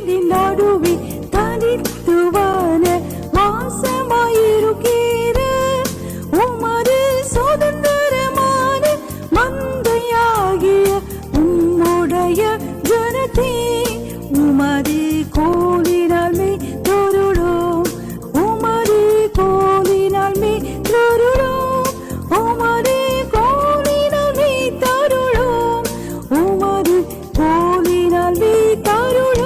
நீரின் நடுவே தனித்துவான வாசமாயிருக்கிற உமது சுதந்திரமான மந்தையாகிய உம்முடைய ஜனத்தே உமது கோலினால் மே தொருளோம், உமது கோலினால் மே தொருளோம், உமது கோலினால் மே தருளோம், உமது கோலினால் மே தருளோம்.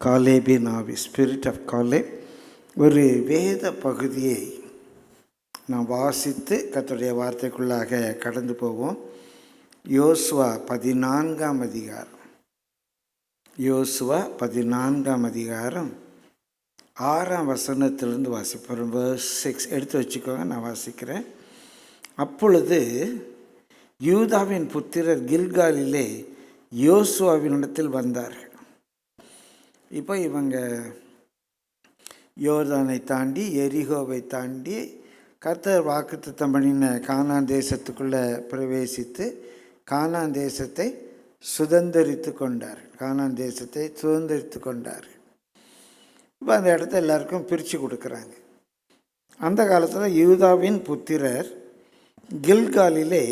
காலேபின் ஆவி, ஸ்பிரிட் ஆஃப் காலேப். ஒரு வேத பகுதியை நாம் வாசித்து கர்த்தருடைய வார்த்தைக்குள்ளாக கடந்து போவோம். யோசுவா 14ஆம் அதிகாரம். யோசுவா 14ஆம் அதிகாரம் 6ஆம் வசனத்திலிருந்து வாசிப்போம். verse 6 எடுத்து வச்சுக்கோங்க, நான் வாசிக்கிறேன். அப்பொழுது யூதாவின் புத்திரர் கில்காலிலே யோசுவாவினிடத்தில் வந்தார்கள். இப்போ இவங்க யோர்தானை தாண்டி எரிகோவை தாண்டி கர்த்தர் வாக்குத்தத்தம் பண்ணின கானான் தேசத்துக்குள்ளே பிரவேசித்து கானான் தேசத்தை சுதந்திரித்து கொண்டார்கள். கானான் தேசத்தை சுதந்திரித்து கொண்டார்கள். இப்போ அந்த இடத்த எல்லாருக்கும் பிரித்து கொடுக்குறாங்க. அந்த காலத்தில் யூதாவின் புத்திரர் கில்காலிலே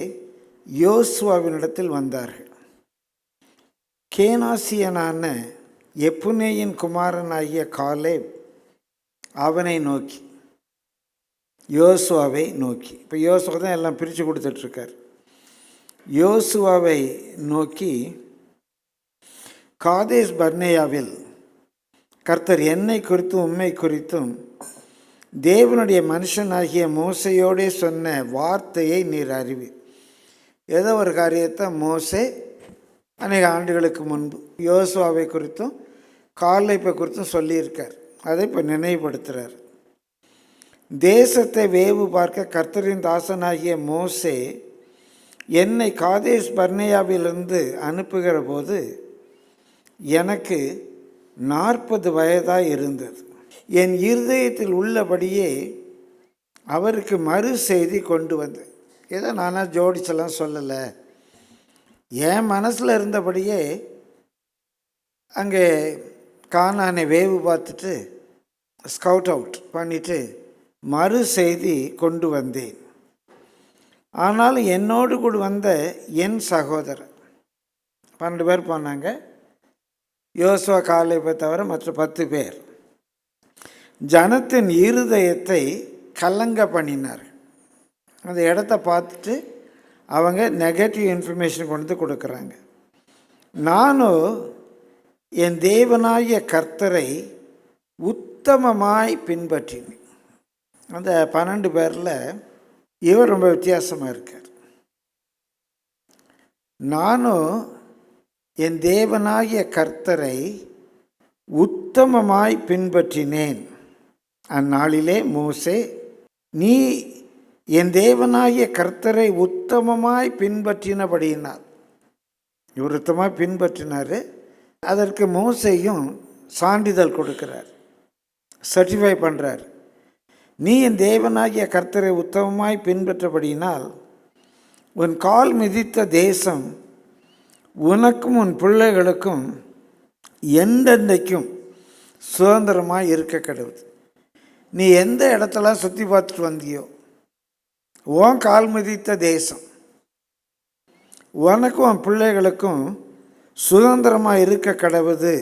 யோசுவாவினிடத்தில் வந்தார்கள். கேனாசியனான எப்புனேயின் குமாரனாகிய காலேப் அவனை நோக்கி, யோசுவாவை நோக்கி, இப்போ யோசுவா தான் எல்லாம் பிரித்து கொடுத்துட்ருக்கார். யோசுவாவை நோக்கி, காதேஸ் பர்னேயாவில் கர்த்தர் என்னை குறித்தும் உம்மை குறித்தும் தேவனுடைய மனுஷனாகிய மோசையோடே சொன்ன வார்த்தையை நீர் அறிவி. ஏதோ ஒரு காரியத்தை மோசே அநேக ஆண்டுகளுக்கு முன்பு யோசுவாவை குறித்தும் காலேப்பை குறித்தும் சொல்லியிருக்கார். அதை இப்போ நினைவுபடுத்துகிறார். தேசத்தை வேவு பார்க்க கர்த்தரின் தாசனாகிய மோசே என்னை காதேஸ் பர்னேயாவிலிருந்து அனுப்புகிற போது எனக்கு 40 வயதாக இருந்தது. என் இருதயத்தில் உள்ளபடியே அவருக்கு மறு செய்தி கொண்டு வந்தேன். ஏதோ நானாக ஜோடிச்செல்லாம் சொல்லலை, என் மனசில் இருந்தபடியே அங்கே கானானை வேவு பார்த்துட்டு ஸ்கவுட் அவுட் பண்ணிவிட்டு மறு செய்தி கொண்டு வந்தேன். ஆனாலும் என்னோடு கூட வந்த என் சகோதரர் 12 பேர் போனாங்க. யோசுவா காலேப்பை தவிர மற்ற 10 பேர் ஜனத்தின் இருதயத்தை கலங்க பண்ணினார். அந்த இடத்த பார்த்துட்டு அவங்க நெகட்டிவ் இன்ஃபர்மேஷன் கொண்டு கொடுக்குறாங்க. நானும் என் தேவனாகிய கர்த்தரை உத்தமமாய் பின்பற்றினேன். அந்த 12 பேரில் இவர் ரொம்ப வித்தியாசமாக இருக்கார். நானும் என் தேவனாகிய கர்த்தரை உத்தமமாய் பின்பற்றினேன். அந்நாளிலே மோசே, நீ என் தேவனாகிய கர்த்தரை உத்தமமாய் பின்பற்றினபடியினார். இவர் உத்தமமாக பின்பற்றினார். அதற்கு மோசேயும் சான்றிதழ் கொடுக்கிறார், சர்டிஃபை பண்ணுறார். நீ என் தேவனாகிய கர்த்தரை உத்தமமாய் பின்பற்றபடியினால் உன் கால் மிதித்த தேசம் உனக்கும் உன் பிள்ளைகளுக்கும் எந்தெந்தைக்கும் சுதந்திரமாக இருக்க கிடையாது. நீ எந்த இடத்தெல்லாம் சுற்றி பார்த்துட்டு வந்தியோ உன் கால் மிதித்த தேசம் உனக்கும் உன் பிள்ளைகளுக்கும் சுதந்திரமாக இருக்க கடவுது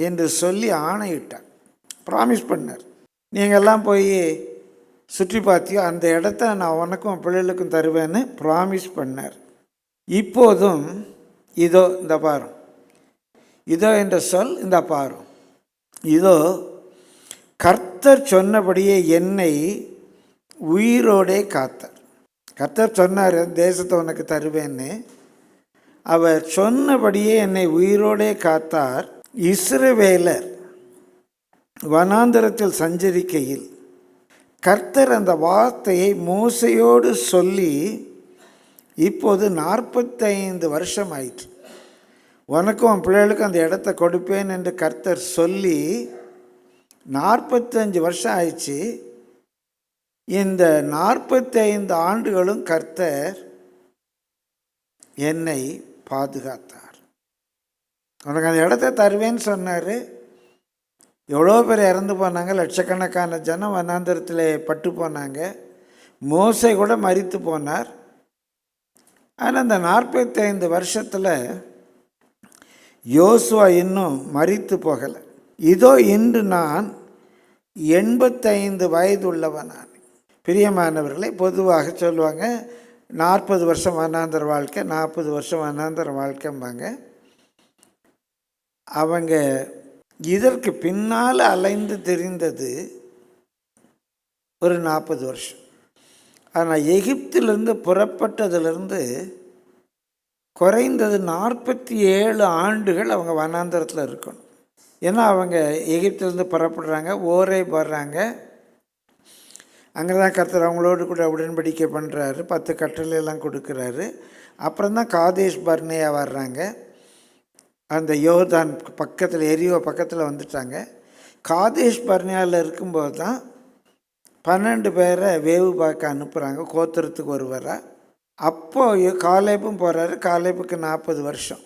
என்று சொல்லி ஆணையிட்டார், ப்ராமிஸ் பண்ணார். நீங்கள்லாம் போய் சுற்றி பார்த்தியோ அந்த இடத்த நான் உனக்கும் உன் பிள்ளைகளுக்கும் தருவேன்னு ப்ராமிஸ் பண்ணார். இப்போதும் இதோ இந்த பாரும், இதோ என்ற சொல் இந்த பாரும், இதோ கர்த்தர் சொன்னபடியே என்னை உயிரோடே காத்தார். கர்த்தர் சொன்னார் தேசத்தை உனக்கு தருவேன்னு, அவர் சொன்னபடியே என்னை உயிரோடே காத்தார். இஸ்ரவேலர் வனாந்தரத்தில் சஞ்சரிக்கையில் கர்த்தர் அந்த வார்த்தையை மோசையோடு சொல்லி இப்போது 45 வருஷம் ஆயிற்று. உனக்கும் உன் பிள்ளைகளுக்கும் அந்த இடத்த கொடுப்பேன் என்று கர்த்தர் சொல்லி 45 வருஷம் ஆயிடுச்சு. இந்த 45 ஆண்டுகளும் கர்த்தர் என்னை பாதுகாத்தார். உனக்கு அந்த இடத்த தருவேன்னு சொன்னார். எவ்வளோ பேர் இறந்து போனாங்க, லட்சக்கணக்கான ஜனம் வனாந்தரத்தில் பட்டு போனாங்க. மோசே கூட மரித்து போனார். ஆனால் அந்த 45 வருஷத்தில் யோசுவா இன்னும் மரித்து போகலை. இதோ இன்று நான் 85 வயது உள்ளவனான். பிரியமானவர்களை, பொதுவாக சொல்லுவாங்க 40 வருஷம் வனாந்தர வாழ்க்கை, 40 வருஷம் வனாந்தர வாழ்க்கைம்பாங்க. அவங்க இதற்கு பின்னால் அலைந்து தெரிந்தது ஒரு 40 வருஷம். ஆனால் எகிப்திலிருந்து புறப்பட்டதிலிருந்து குறைந்தது 47 ஆண்டுகள் அவங்க வனாந்தரத்தில் இருக்கணும். ஏன்னா அவங்க எகிப்திலேருந்து புறப்படுறாங்க, ஓரே போடுறாங்க. அங்கே தான் கர்த்தர் அவங்களோடு கூட உடன்படிக்கை பண்ணுறாரு, 10 கட்டளையெல்லாம் கொடுக்குறாரு. அப்புறம்தான் காதேஷ் பர்னேயா வர்றாங்க. அந்த யோர்தான் பக்கத்தில், எரியோ பக்கத்தில் வந்துட்டாங்க. காதேஷ் பர்னேயாவில் இருக்கும்போது தான் 12 பேரை வேவு பார்க்க அனுப்புகிறாங்க, கோத்திரத்துக்கு ஒருவராக. அப்போது காலேபும் போகிறாரு. காலேபுக்கு 40 வருஷம்.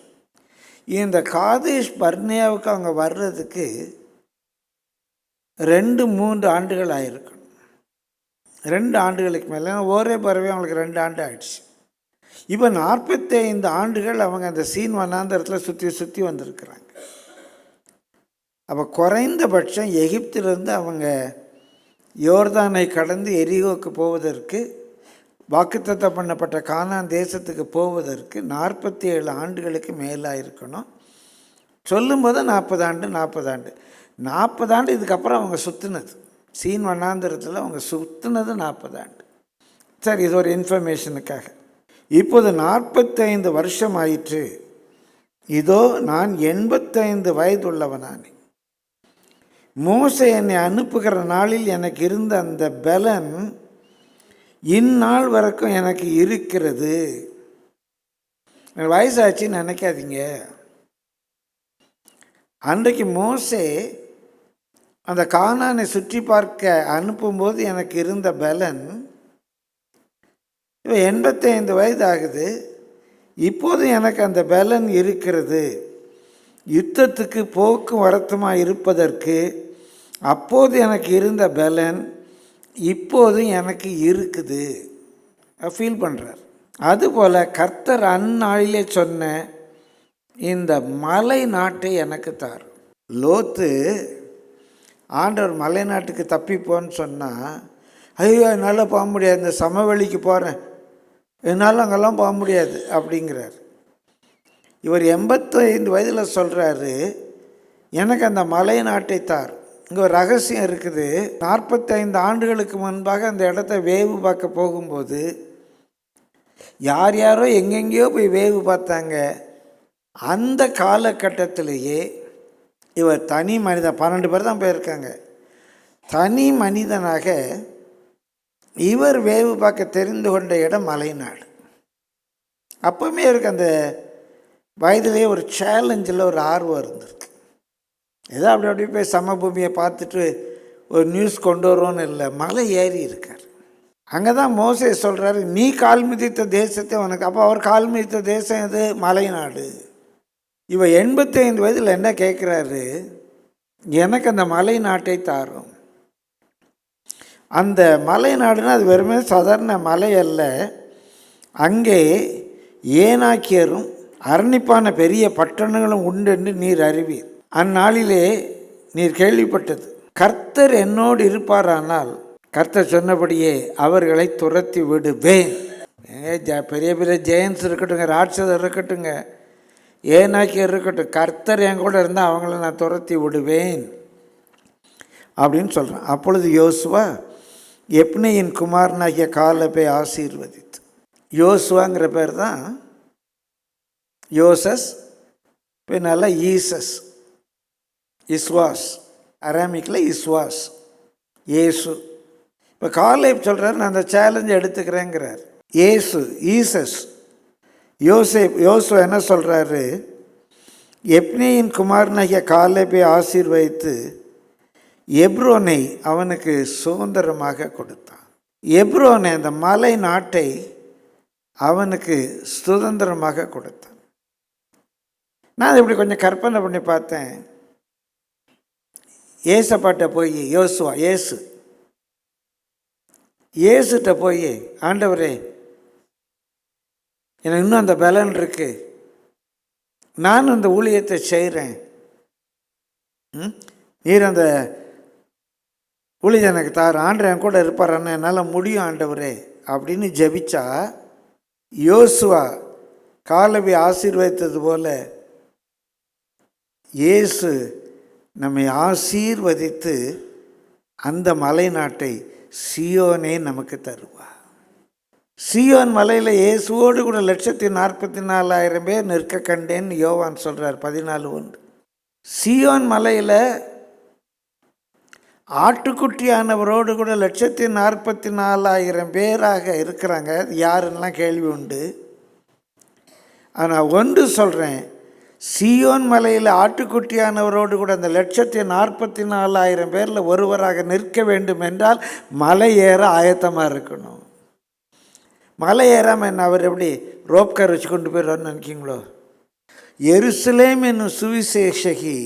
இந்த காதேஷ் பர்னேயாவுக்கு அவங்க வர்றதுக்கு 2-3 ஆண்டுகள் ஆகிருக்கணும். 2 ஆண்டுகளுக்கு மேலே, ஒரே பறவை அவங்களுக்கு 2 ஆண்டு ஆயிடுச்சு. இப்போ 45 ஆண்டுகள் அவங்க அந்த சீன் வனாந்தரத்தில் சுற்றி வந்திருக்கிறாங்க. அப்போ குறைந்தபட்சம் எகிப்திலிருந்து அவங்க யோர்தானை கடந்து எரிகோவுக்கு போவதற்கு, வாக்குத்தத்தம் பண்ணப்பட்ட கானான் தேசத்துக்கு போவதற்கு 47 ஆண்டுகளுக்கு மேலாக இருக்கணும். சொல்லும்போது 40 ஆண்டு இதுக்கப்புறம் அவங்க சுற்றுனது, சீன் வனாந்தரத்தில் அவங்க சுற்றுனது 40 ஆண்டு. சரி, இது ஒரு இன்ஃபர்மேஷனுக்காக. இப்போது 45 வருஷம் ஆயிற்று. இதோ நான் 85 வயதுள்ளவனானே. மோசே என்னை அனுப்புகிற நாளில் எனக்கு இருந்த அந்த பலன் இந்நாள் வரைக்கும் எனக்கு இருக்கிறது. வயசாச்சுன்னு நினைக்காதீங்க. அன்றைக்கு மோசே அந்த கானானை சுற்றி பார்க்க அனுப்பும்போது எனக்கு இருந்த பலன், இப்போ 85 வயது ஆகுது. இப்போது எனக்கு அந்த பலன் இருக்கிறது. யுத்தத்துக்கு போக்கும் வரத்துமாக இருப்பதற்கு அப்போது எனக்கு இருந்த பலன் இப்போது எனக்கு இருக்குது ஃபீல் பண்ணுறார். அதுபோல் கர்த்தர் அந்நாளிலே சொன்ன இந்த மலை நாட்டை எனக்கு தார். லோத்து ஆண்டவர் மலை நாட்டுக்கு தப்பிப்போன்னு சொன்னால், ஐயோ என்னால் போக முடியாது, இந்த சமவெளிக்கு போகிறேன், என்னால் அங்கெல்லாம் போக முடியாது அப்படிங்கிறார். இவர் 85 வயதில் சொல்கிறாரு, எனக்கு அந்த மலை நாட்டை தார். இங்கே ஒரு ரகசியம் இருக்குது. 45 ஆண்டுகளுக்கு முன்பாக அந்த இடத்த வேவு பார்க்க போகும்போது யார் யாரோ எங்கெங்கேயோ போய் வேவு பார்த்தாங்க. அந்த காலகட்டத்திலேயே இவர் தனி மனிதன், 12 பேர் தான் போயிருக்காங்க, தனி மனிதனாக இவர் வேவு பார்க்க தெரிந்து கொண்ட இடம் மலைநாடு. அப்போவுமே இவருக்கு அந்த வயதிலேயே ஒரு சேலஞ்சில் ஒரு ஆர்வம் இருந்திருக்கு. ஏதோ அப்படி போய் சமபூமியை பார்த்துட்டு ஒரு நியூஸ் கொண்டு வரோன்னு இல்லை, மலை ஏறி இருக்கார். அங்கே தான் மோசே சொல்கிறாரு, நீ கால் மிதித்த தேசத்தை உனக்கு. அப்போ அவர் கால் மிதித்த தேசம் எது? மலைநாடு. இவர் 85 வயதில் என்ன கேட்குறாரு, எனக்கு அந்த மலை நாட்டை தாரும். அந்த மலை நாடுனா அது வெறுமே சாதாரண மலை அல்ல. அங்கே ஏனாக்கியரும் அரணிப்பான பெரிய பட்டணங்களும் உண்டு என்று நீர் அறிவீர். அந்நாளிலே நீர் கேள்விப்பட்டது. கர்த்தர் என்னோடு இருப்பாரானால் கர்த்தர் சொன்னபடியே அவர்களை துரத்தி விடுவேன். பெரிய பெரிய ஜெயன்ஸ் இருக்கட்டுங்க, ராட்சதர் இருக்கட்டுங்க, ஏனாக்கியர் இருக்கட்டும், கர்த்தர் என் கூட இருந்தால் அவங்கள நான் துரத்தி விடுவேன் அப்படின்னு சொல்கிறேன். அப்பொழுது யோசுவா எப்னேயின் குமாரனாகிய காலேபை ஆசீர்வதித்து, யோசுவாங்கிற பேர் தான் யோசஸ், பின்னால் ஈசஸ், இஸ்வாஸ், அராமிக்கில் இஸ்வாஸ், ஏசு. இப்போ காலேப் சொல்கிறார், நான் அந்த சேலஞ்சை எடுத்துக்கிறேங்கிறார். ஏசு, ஈசஸ் யோசுவா என்ன சொல்கிறாரு, எப்னேயின் குமாரனாகிய காலேபை ஆசீர்வதித்து எப்ரோனை அவனுக்கு சுதந்திரமாக கொடுத்தான். எப்ரோனை, அந்த மலை நாட்டை அவனுக்கு சுதந்திரமாக கொடுத்தான். நான் இப்படி கொஞ்சம் கற்பனை பண்ணி பார்த்தேன். ஏசப்பாட்ட போய் ஏசுகிட்ட போய், ஆண்டவரே எனக்கு இன்னும் அந்த பலன் இருக்கு, நான் அந்த ஊழியத்தை செய்கிறேன், நீர் அந்த ஊழியம் எனக்கு தார், ஆண்டவர் என் கூட இருப்பாரான்னு என்னால் முடியும் ஆண்டவரே அப்படின்னு ஜெபிச்சா, யோசுவா காலேபை ஆசீர்வதித்தது போல இயேசு நம்மை ஆசீர்வதித்து அந்த மலை நாட்டை சீயோனே நமக்கு தருவார். சீயோன் மலையில் இயேசுவோடு கூட 1,44,000 பேர் நிற்க கண்டேன்னு யோவான் சொல்கிறார் 14:1. சீயோன் மலையில் ஆட்டுக்குட்டியானவரோடு கூட 1,44,000 பேராக இருக்கிறாங்க. யாருன்னெலாம் கேள்வி உண்டு. ஆனால் ஒன்று சொல்கிறேன், சீயோன் மலையில் ஆட்டுக்குட்டியானவரோடு கூட அந்த 1,44,000 பேரில் ஒருவராக நிற்க வேண்டும் என்றால் மலை ஏற ஆயத்தமாக இருக்கணும். மலை ஏறாமல் என்ன அவர் எப்படி ரோப் கார் வச்சு கொண்டு போயிடுவார்னு நினைக்கிங்களோ? எருசலேம் என்னும் சுவிசேஷகி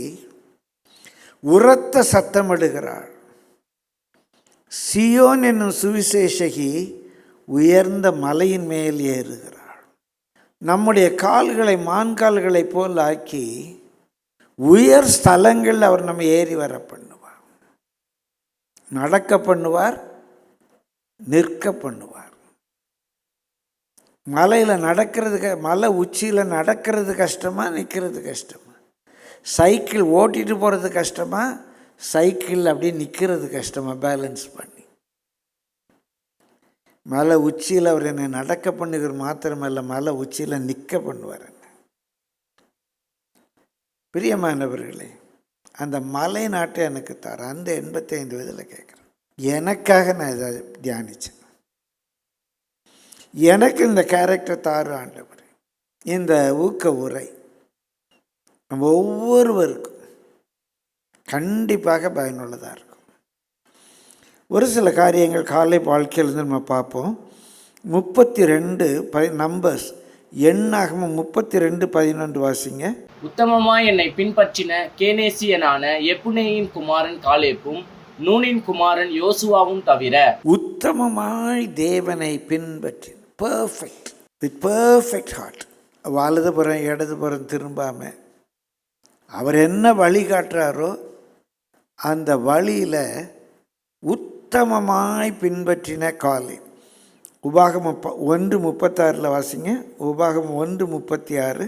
உரத்த சத்தமிடுகிறாள். சீயோன் என்னும் சுவிசேஷகி உயர்ந்த மலையின் மேல் ஏறுகிறாள். நம்முடைய கால்களை மான்கால்களைப் போல் ஆக்கி உயர் ஸ்தலங்கள் அவர் நம்ம ஏறி வர பண்ணுவார், நடக்க பண்ணுவார், நிற்க பண்ணுவார். மலையில் நடக்கிறது, மலை உச்சியில் நடக்கிறது கஷ்டமா, நிற்கிறது கஷ்டமா? சைக்கிள் ஓட்டிகிட்டு போகிறது கஷ்டமா, சைக்கிள் அப்படியே நிற்கிறது கஷ்டமா? பேலன்ஸ் பண்ணி மலை உச்சியில் அவர் என்னை நடக்க பண்ணுகிற மாத்திரமல்ல, மலை உச்சியில் நிற்க பண்ணுவார். பிரியமானவர்களே, அந்த மலை நாட்டை எனக்கு தர அந்த 85 வயதில் கேட்குறேன். எனக்காக நான் இதை தியானித்தேன். எனக்கு இந்த கேரக்டர் தாரு ஆண்டவர். இந்த ஊக்க உரை நம்ம ஒவ்வொருவருக்கும் கண்டிப்பாக பயனுள்ளதாக இருக்கும். ஒரு சில காரியங்கள் காலை வாழ்க்கையிலேருந்து நம்ம பார்ப்போம். 32 நம்பர்ஸ், எண்ணாகமம் 32:11 வாசிங்க. உத்தமமாய் என்னை பின்பற்றின கேனேசியனான எப்புனேயின் குமாரன் காலேப்பும் நூனின் குமாரன் யோசுவாவும் தவிர. உத்தமமாய் தேவனை பின்பற்றி, பர்ஃபெக்ட், வித் பர்ஃபெக்ட் ஹார்ட், வலதுபுறம் இடதுபுறம் திரும்பாமல் அவர் என்ன வழி காட்டுறாரோ அந்த வழியில் உத்தமமாய் பின்பற்றின காலை. உபாகமம் 1:36 வாசிங்க. உபாகமம் 1:36.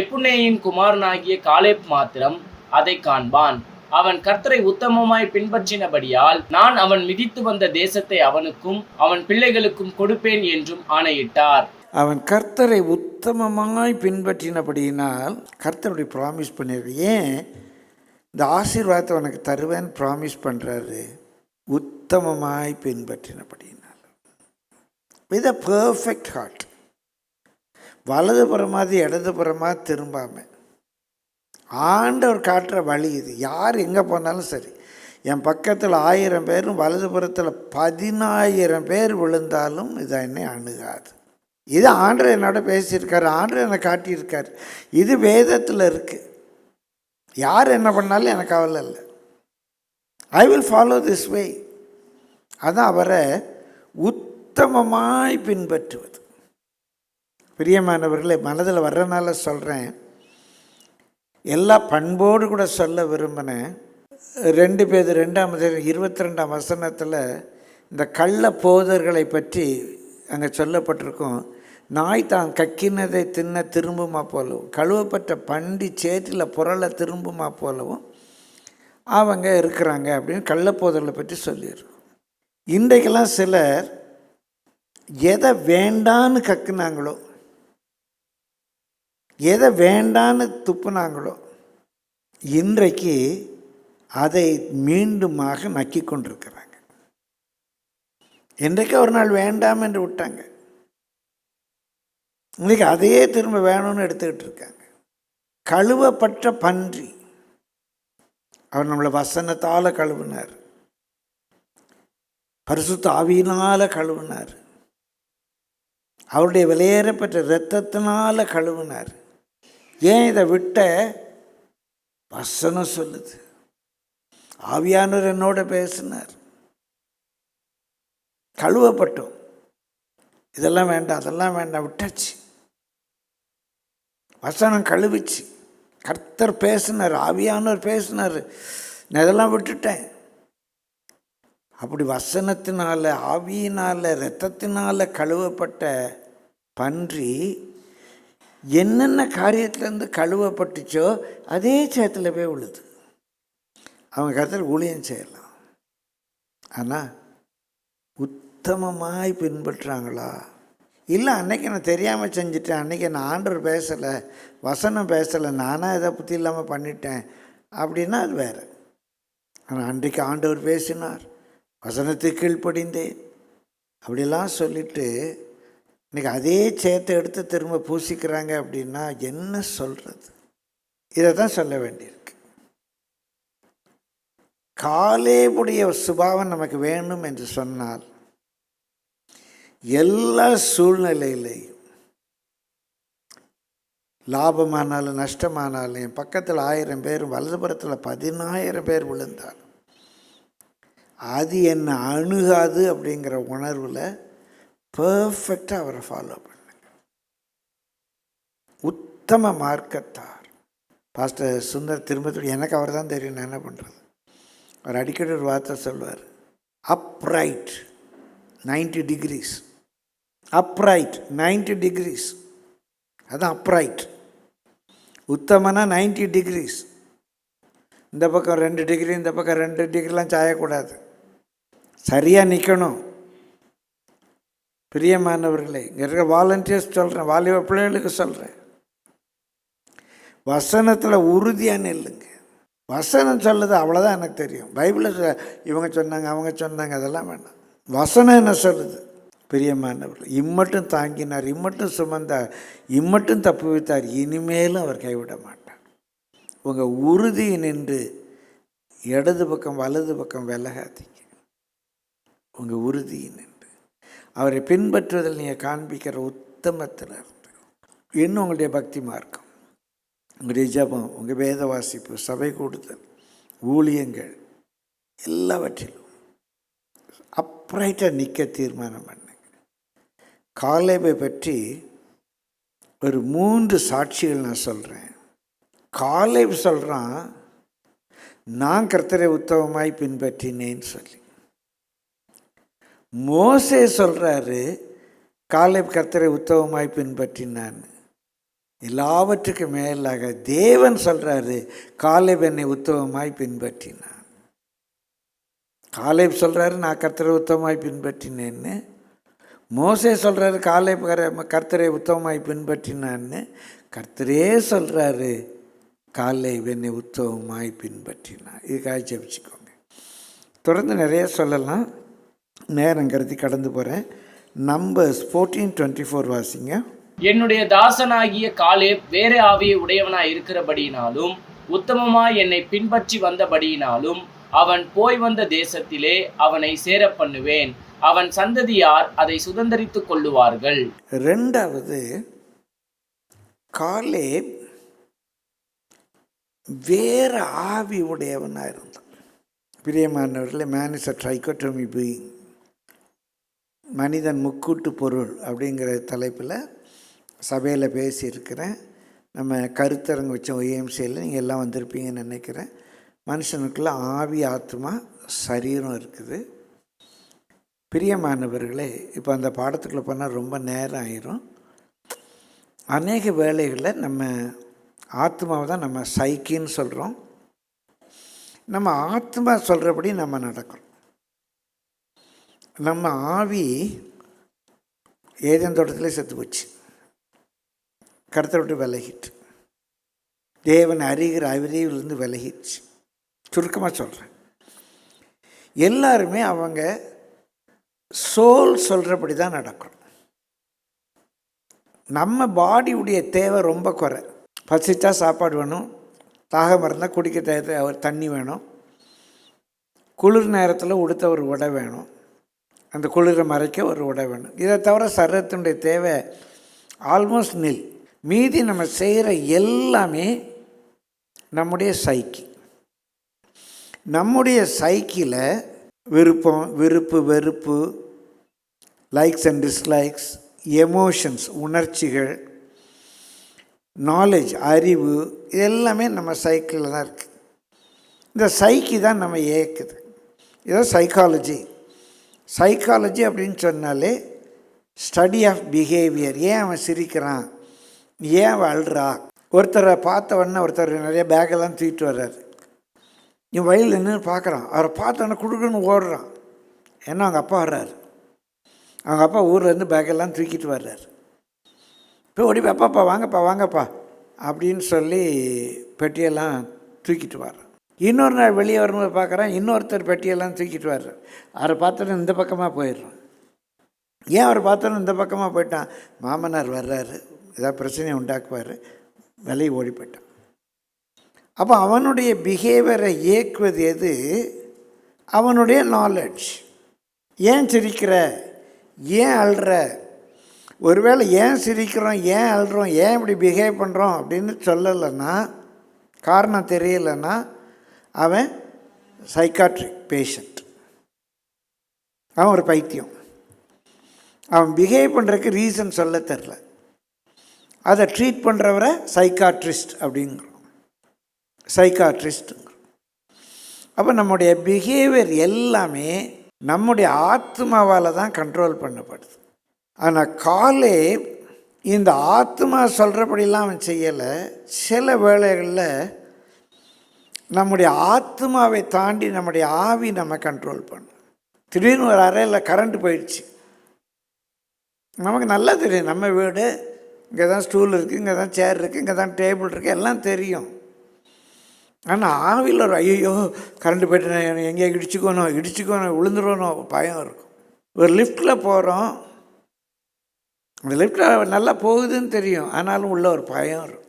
எப்புனேயின் குமாரனாகிய காலேப் மாத்திரம் அதை காண்பான். அவன் கர்த்தரை உத்தமமாய் பின்பற்றினபடியால் நான் அவன் மிதித்து வந்த தேசத்தை அவனுக்கும் அவன் பிள்ளைகளுக்கும் கொடுப்பேன் என்றும் ஆணையிட்டார். அவன் கர்த்தரை உத்தமமாய் பின்பற்றினபடியினால் கர்த்தருடைய ப்ராமிஸ் பண்ணியிருக்கு. ஏன் இந்த ஆசீர்வாதத்தை உனக்கு தருவேன்னு ப்ராமிஸ் பண்ணுறாரு? உத்தமமாய் பின்பற்றினபடியினால், வித் அ பர்ஃபெக்ட் ஹார்ட், வலதுபுறமாதி இடதுபுறமாக திரும்பாமல். ஆண்டவர் காட்டுற வழி இது. யார் எங்கே போனாலும் சரி, என் பக்கத்தில் 1000 பேரும் வலதுபுறத்தில் 10,000 பேர் விழுந்தாலும் இது என்னை அணுகாது. இது ஆண்டவர் என்னோட பேசியிருக்காரு, ஆண்டவர் என்னை காட்டியிருக்காரு. இது வேதத்தில் இருக்குது. யார் என்ன பண்ணாலும் எனக்கு கவலை இல்லை. I will follow this way. அதான் அவரை உத்தமமாய் பின்பற்றுவது. பிரியமானவர்களே, மனதில் வர்றதுனால சொல்கிறேன், எல்லா பண்போடு கூட சொல்ல விரும்பினேன். 2 பேதுரு 2:22 இந்த கள்ள போதர்களை பற்றி அங்கே சொல்லப்பட்டிருக்கும். நாய் தான் கக்கினதை தின்ன திரும்புமா போலவும், கழுவப்பட்ட பண்டி சேற்றில் புரள திரும்புமா போலவும் அவங்க இருக்கிறாங்க அப்படின்னு கள்ளப்போதர்களை பற்றி சொல்லியிருக்கோம். இன்றைக்கெல்லாம் சிலர் எதை வேண்டான்னு கக்குனாங்களோ, எதை வேண்டான்னு துப்புனாங்களோ, இன்றைக்கு அதை மீண்டுமாக நக்கி கொண்டிருக்கிறாங்க. இன்றைக்கு ஒரு நாள் வேண்டாம் என்று விட்டாங்க, இன்றைக்கி அதையே திரும்ப வேணும்னு எடுத்துக்கிட்டு இருக்காங்க. கழுவப்பட்ட பன்றி. அவர் நம்மளை வசனத்தால் கழுவினார், பரிசுத்த ஆவியினால் கழுவினார், அவருடைய விலையேறப்பட்ட இரத்தத்தினால் கழுவினார். ஏன் இதை விட்ட? வசனம் சொல்லுது, ஆவியானவர் என்னோட பேசினார், கழுவப்பட்டோம். இதெல்லாம் வேண்டாம், அதெல்லாம் வேண்டாம், விட்டாச்சு. வசனம் கழுவிச்சு, கர்த்தர் பேசினார், ஆவியானவர் பேசினார், நான் இதெல்லாம் விட்டுட்டேன். அப்படி வசனத்தினால், ஆவியினால், இரத்தத்தினால் கழுவப்பட்ட பன்றி என்னென்ன காரியத்திலேருந்து கழுவப்பட்டுச்சோ அதே சேத்தில் போய் விழுது. அவங்க கர்த்தர் ஊழியம் செய்யலாம், ஆனால் உத்தமமாய் பின்பற்றுறாங்களா? இல்லை, அன்றைக்கி நான் தெரியாமல் செஞ்சிட்டேன், அன்றைக்கி நான் ஆண்டவர் பேசலை, வசனம் பேசலை, நானாக இதை பற்றி இல்லாமல் பண்ணிட்டேன் அப்படின்னா அது வேறு. ஆனால் அன்றைக்கு ஆண்டவர் பேசினார், வசனத்தை கீழ்ப்படிந்தேன் அப்படிலாம் சொல்லிவிட்டு இன்றைக்கி அதே சேத்தை எடுத்து திரும்ப பூசிக்கிறாங்க அப்படின்னா என்ன சொல்கிறது? இதை தான் சொல்ல வேண்டியிருக்கு. காலேபுடைய சுபாவம் நமக்கு வேணும் என்று சொன்னால் எல்லா சூழ்நிலையிலையும், லாபமானாலும் நஷ்டமானாலும், என் பக்கத்தில் 1000 பேர் வலதுபுறத்தில் 10,000 பேர் விழுந்தாலும் அது என்னை அணுகாது அப்படிங்கிற உணர்வில் பர்ஃபெக்டாக அவரை ஃபாலோ பண்ணுங்க. உத்தம மார்க்கத்தார். பாஸ்டர் சுந்தர் திரும்ப எனக்கு அவர் தான் தெரியும், நான் என்ன பண்ணுறது. அவர் அடிக்கடி ஒரு வார்த்தை சொல்வார், அப்ரைட் 90 டிகிரிஸ். அப்ரைட் 90 டிகிரிஸ், அதுதான் அப்ரைட். உத்தமனா 90 டிகிரிஸ். இந்த பக்கம் 2 டிகிரி, இந்த பக்கம் 2 டிகிரிலாம் சாயக்கூடாது, சரியாக நிற்கணும். பிரியமானவர்களே, இங்கே இருக்கிற வாலண்டியர்ஸ் சொல்கிறேன், வாலிப பிள்ளைகளுக்கு சொல்கிறேன், வசனத்தில் உறுதியாக நில்லுங்க. வசனம் சொல்லுது, அவ்வளோதான் எனக்கு தெரியும். பைபிளில் இவங்க சொன்னாங்க, அவங்க சொன்னாங்க, அதெல்லாம் வேண்டாம். வசனம் என்ன சொல்லுது? பிரியமானவர்கள், இம்மட்டும் தாங்கினார், இம்மட்டும் சுமந்தார், இம்மட்டும் தப்பு வைத்தார், இனிமேலும் அவர் கைவிட மாட்டார். உங்கள் உறுதி நின்று இடது பக்கம் வலது பக்கம் விலகாதீங்க. உங்கள் உறுதி நின்று அவரை பின்பற்றுவதில் நீங்கள் காண்பிக்கிற உத்தமத்தில் இருந்து இன்னும் உங்களுடைய பக்தி மார்க்கம், உங்களுடைய ஜபம், உங்கள் வேத வாசிப்பு, சபை கூடுதல், ஊழியங்கள் எல்லாவற்றிலும் அப்ரைட்டாக நிற்க தீர்மானம் பண்ணுங்க. காலேபை பற்றி ஒரு 3 சாட்சிகள் நான் சொல்கிறேன். காலேப் சொல்கிறான், நான் கர்த்தரை உத்தமமாய் பின்பற்றினேன்னு சொல்லி. மோசே சொல்கிறாரு, காலேப் கர்த்தரை உத்தமமாய் பின்பற்றினான். எல்லாவற்றுக்கும் மேலாக தேவன் சொல்கிறாரு, காலேப் என்னை உத்தமமாய் பின்பற்றினான். காலேப் சொல்கிறாரு, நான் கர்த்தரை உத்தமமாய் பின்பற்றினேன்னு. மோசே சொல்கிறாரு, காலேப் கர்த்தரை உத்தமமாய் பின்பற்றினான்னு. கர்த்தரே சொல்கிறாரு, காலேப் என்னை உத்தமமாய் பின்பற்றினான். இதுக்காக ஜெபிச்சுக்கோங்க. தொடர்ந்து நிறைய சொல்லலாம், நேரம் கருதி கடந்து போகிறேன். நம்பர்ஸ் 14:24 வாசிங்க. என்னுடைய தாசனாகிய காலேப் வேற ஆவியை உடையவனாய் இருக்கிறபடியினாலும் உத்தமமாய் என்னை பின்பற்றி வந்தபடியினாலும் அவன் போய் வந்த தேசத்திலே அவனை சேர பண்ணுவேன், அவன் சந்ததியார் அதை சுதந்தரித்துக் கொள்ளுவார்கள். 2வது, காலேப் வேற ஆவி உடையவனாக இருந்தான். பிரியமானவர்களே, மேன் இஸ் அ ட்ரைகோட்டோமி பீயிங், மனிதன் முக்கூட்டு பொருள் அப்படிங்கிற தலைப்பில் சபையில் பேசியிருக்கிறேன். நம்ம கருத்தரங்கு வச்ச OMCயில் நீங்கள் எல்லாம் வந்திருப்பீங்கன்னு நினைக்கிறேன். மனுஷனுக்குள்ள ஆவி, ஆத்மா, சரீரம் இருக்குது. பிரியமானவர்களே, இப்போ அந்த பாடத்துக்குள்ளே போனால் ரொம்ப நேரம் ஆயிரும். அநேக வேளைகளில் நம்ம ஆத்மாவை தான் நம்ம சைக்கின்னு சொல்கிறோம். நம்ம ஆத்மா சொல்கிறபடி நம்ம நடக்கிறோம். நம்ம ஆவி ஏதேன் தோட்டத்திலே செத்து போச்சு, கர்த்தரை விட்டு விலகிட்டு, தேவன் அறிகிற அறிவிலிருந்து விலகிடுச்சு. சுருக்கமாக சொல்கிறேன், எல்லாருமே அவங்க சோல் சொல்கிறபடி தான் நடக்கிறோம். நம்ம பாடியுடைய தேவை ரொம்ப குறை. பசித்தா சாப்பாடு வேணும், தாகம் இருந்தால் குடிக்க தண்ணி வேணும், குளிர் நேரத்தில் உடுத்த ஒரு உடை வேணும், அந்த குளிரை மறைக்க ஒரு உடை வேணும். இதை தவிர சரீரத்தினுடைய தேவை ஆல்மோஸ்ட் நில். மீதி நம்ம செய்கிற எல்லாமே நம்முடைய சைக்கி. நம்முடைய சைக்கியில் விருப்பம், வெறுப்பு, லைக்ஸ் அண்ட் டிஸ்லைக்ஸ், எமோஷன்ஸ், உணர்ச்சிகள், நாலேஜ், அறிவு, இது எல்லாமே நம்ம சைக்கிளில் தான் இருக்குது. இந்த சைக்கி தான் நம்ம இயக்குது. இதான் சைக்காலஜி. சைக்காலஜி அப்படின்னு சொன்னாலே ஸ்டடி ஆஃப் பிஹேவியர். ஏன் அவன் சிரிக்கிறான், ஏன் அவன் அழுறா. ஒருத்தரை பார்த்தவொடனே ஒருத்தர் நிறைய பேக்கெல்லாம் தூக்கிட்டு வர்றாரு. இவன் வழியில் நின்று பார்க்குறான். அவரை பார்த்தோன்னே குடுக்குன்னு ஓடுறான். ஏன்னா அவங்க அப்பா வர்றாரு. அவங்க அப்பா ஊர்லேருந்து பேக்கெல்லாம் தூக்கிட்டு வர்றாரு. இப்போ ஓடி அப்பாப்பா வாங்கப்பா அப்படின்னு சொல்லி பெட்டியெல்லாம் தூக்கிட்டு வர்றான். இன்னொரு நாள் வெளியே வரும்போது பார்க்குறான், இன்னொருத்தர் பெட்டியெல்லாம் தூக்கிட்டு வர்றார். அவரை பார்த்தோன்னே இந்த பக்கமாக போயிடுறான். ஏன் அவர் பார்த்தோன்னே இந்த பக்கமாக போயிட்டான், மாமனார் வர்றாரு, ஏதாவது பிரச்சனையை உண்டாக்குவார், விலையை ஓடி போயிட்டான். அப்போ அவனுடைய பிஹேவியரை இயக்குவது எது? அவனுடைய நாலெட்ஜ். ஏன் சிரிக்கிற, ஏன் அழுற, ஒருவேளை ஏன் சிரிக்கிறோம், ஏன் அழுறோம், ஏன் இப்படி பிஹேவ் பண்ணுறோம் அப்படின்னு சொல்லலைன்னா, காரணம் தெரியலைன்னா அவன் சைக்காட்ரிக் பேஷண்ட், அவன் ஒரு பைத்தியம். அவன் பிஹேவ் பண்ணுறதுக்கு ரீசன் சொல்ல தெரில. அதை ட்ரீட் பண்ணுறவரை சைக்காட்ரிஸ்ட் அப்படிங்கிறோம், சைக்காட்ரிஸ்ட்டுங்கிறோம். அப்போ நம்முடைய பிஹேவியர் எல்லாமே நம்முடைய ஆத்மாவால் தான் கண்ட்ரோல் பண்ணப்படுது. ஆனால் காலே இந்த ஆத்மா சொல்கிறபடிலாம் அவன் செய்யலை. சில வேளைகளில் நம்முடைய ஆத்மாவை தாண்டி நம்முடைய ஆவி நம்ம கண்ட்ரோல் பண்ணும். திடீர்னு ஒரு அறையில் கரண்ட் போயிடுச்சு. நமக்கு நல்லா தெரியும், நம்ம வீடு இங்கே தான் ஸ்டூல் இருக்குது, இங்கே தான் சேர் இருக்குது, இங்கே தான் டேபிள் இருக்குது, எல்லாம் தெரியும். ஆனால் ஆவியில் ஒரு ஐயோ கரண்ட் போய்ட்டு எங்கேயா இடிச்சுக்கணும் விழுந்துடணும் பயம் இருக்கும். ஒரு லிஃப்டில் போகிறோம், அந்த லிஃப்டில் நல்லா போகுதுன்னு தெரியும், ஆனாலும் உள்ள ஒரு பயம் இருக்கும்.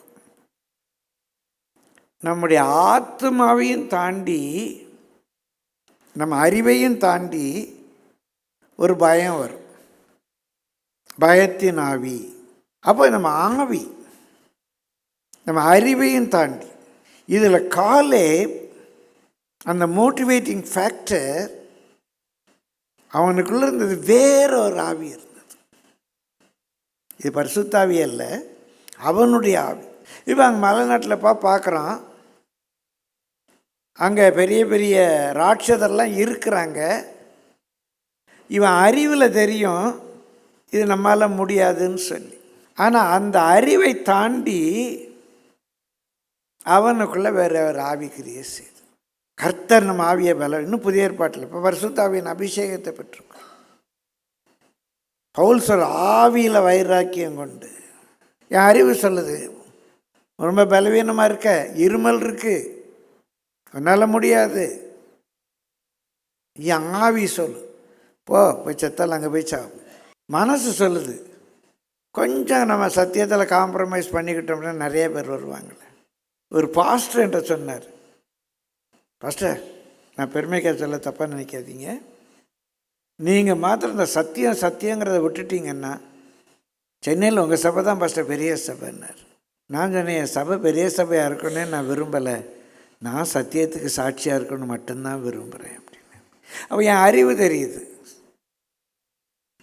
நம்முடைய ஆத்மாவையும் தாண்டி நம்ம அறிவையும் தாண்டி ஒரு பயம் வரும், பயத்தின் ஆவி. அப்போ நம்ம ஆவி நம்ம அறிவையும் தாண்டி, இதில் காலே அந்த மோட்டிவேட்டிங் ஃபேக்டர் அவனுக்குள்ளே இருந்தது, வேற ஒரு ஆவி இருந்தது. இது பரிசுத்தாவி அல்ல, அவனுடைய ஆவி. இப்போ அங்கே மலைநாட்டில் பார்க்குறான், அங்கே பெரிய பெரிய ராட்சதர்லாம் இருக்கிறாங்க. இவன் அறிவில் தெரியும் இது நம்மளால் முடியாதுன்னு சொல்லி. ஆனால் அந்த அறிவை தாண்டி அவனுக்குள்ளே வேறு ஒரு ஆவி கிரியை செய்து. கர்த்தர் நம்ம ஆவியை பலம். இன்னும் புதிய ஏற்பாட்டில் இப்போ பரிசுத்தாவியின் அபிஷேகத்தை பெற்றிருக்கோம். பவுல் சொல்ற ஆவியில் வைராக்கியம் கொண்டு. என் அறிவு சொல்லுது ரொம்ப பலவீனமாக இருக்க, இருமல் இருக்கு, என்னால் முடியாது. என் ஆவி சொல்லு போய் செத்தால் அங்கே போய் சாகும். மனசு சொல்லுது கொஞ்சம் நம்ம சத்தியத்தில் காம்ப்ரமைஸ் பண்ணிக்கிட்டோம்னா நிறைய பேர் வருவாங்களே. ஒரு பாஸ்டர் என்ற சொன்னார், பாஸ்டர் நான் பெருமைக்காக சொல்ல தப்பாக நினைக்காதீங்க, நீங்கள் மாத்திரம் இந்த சத்தியங்கிறத விட்டுட்டீங்கன்னா சென்னையில் உங்கள் சபை தான் பாஸ்டர் பெரிய சபைன்னார். நான் சொன்னேன், என் சபை பெரிய சபையாக இருக்கணும்னு நான் விரும்பலை, நான் சத்தியத்துக்கு சாட்சியாக இருக்கணும்னு மட்டும்தான் விரும்புகிறேன் அப்படின்னு. அப்போ என் அறிவு தெரியுது,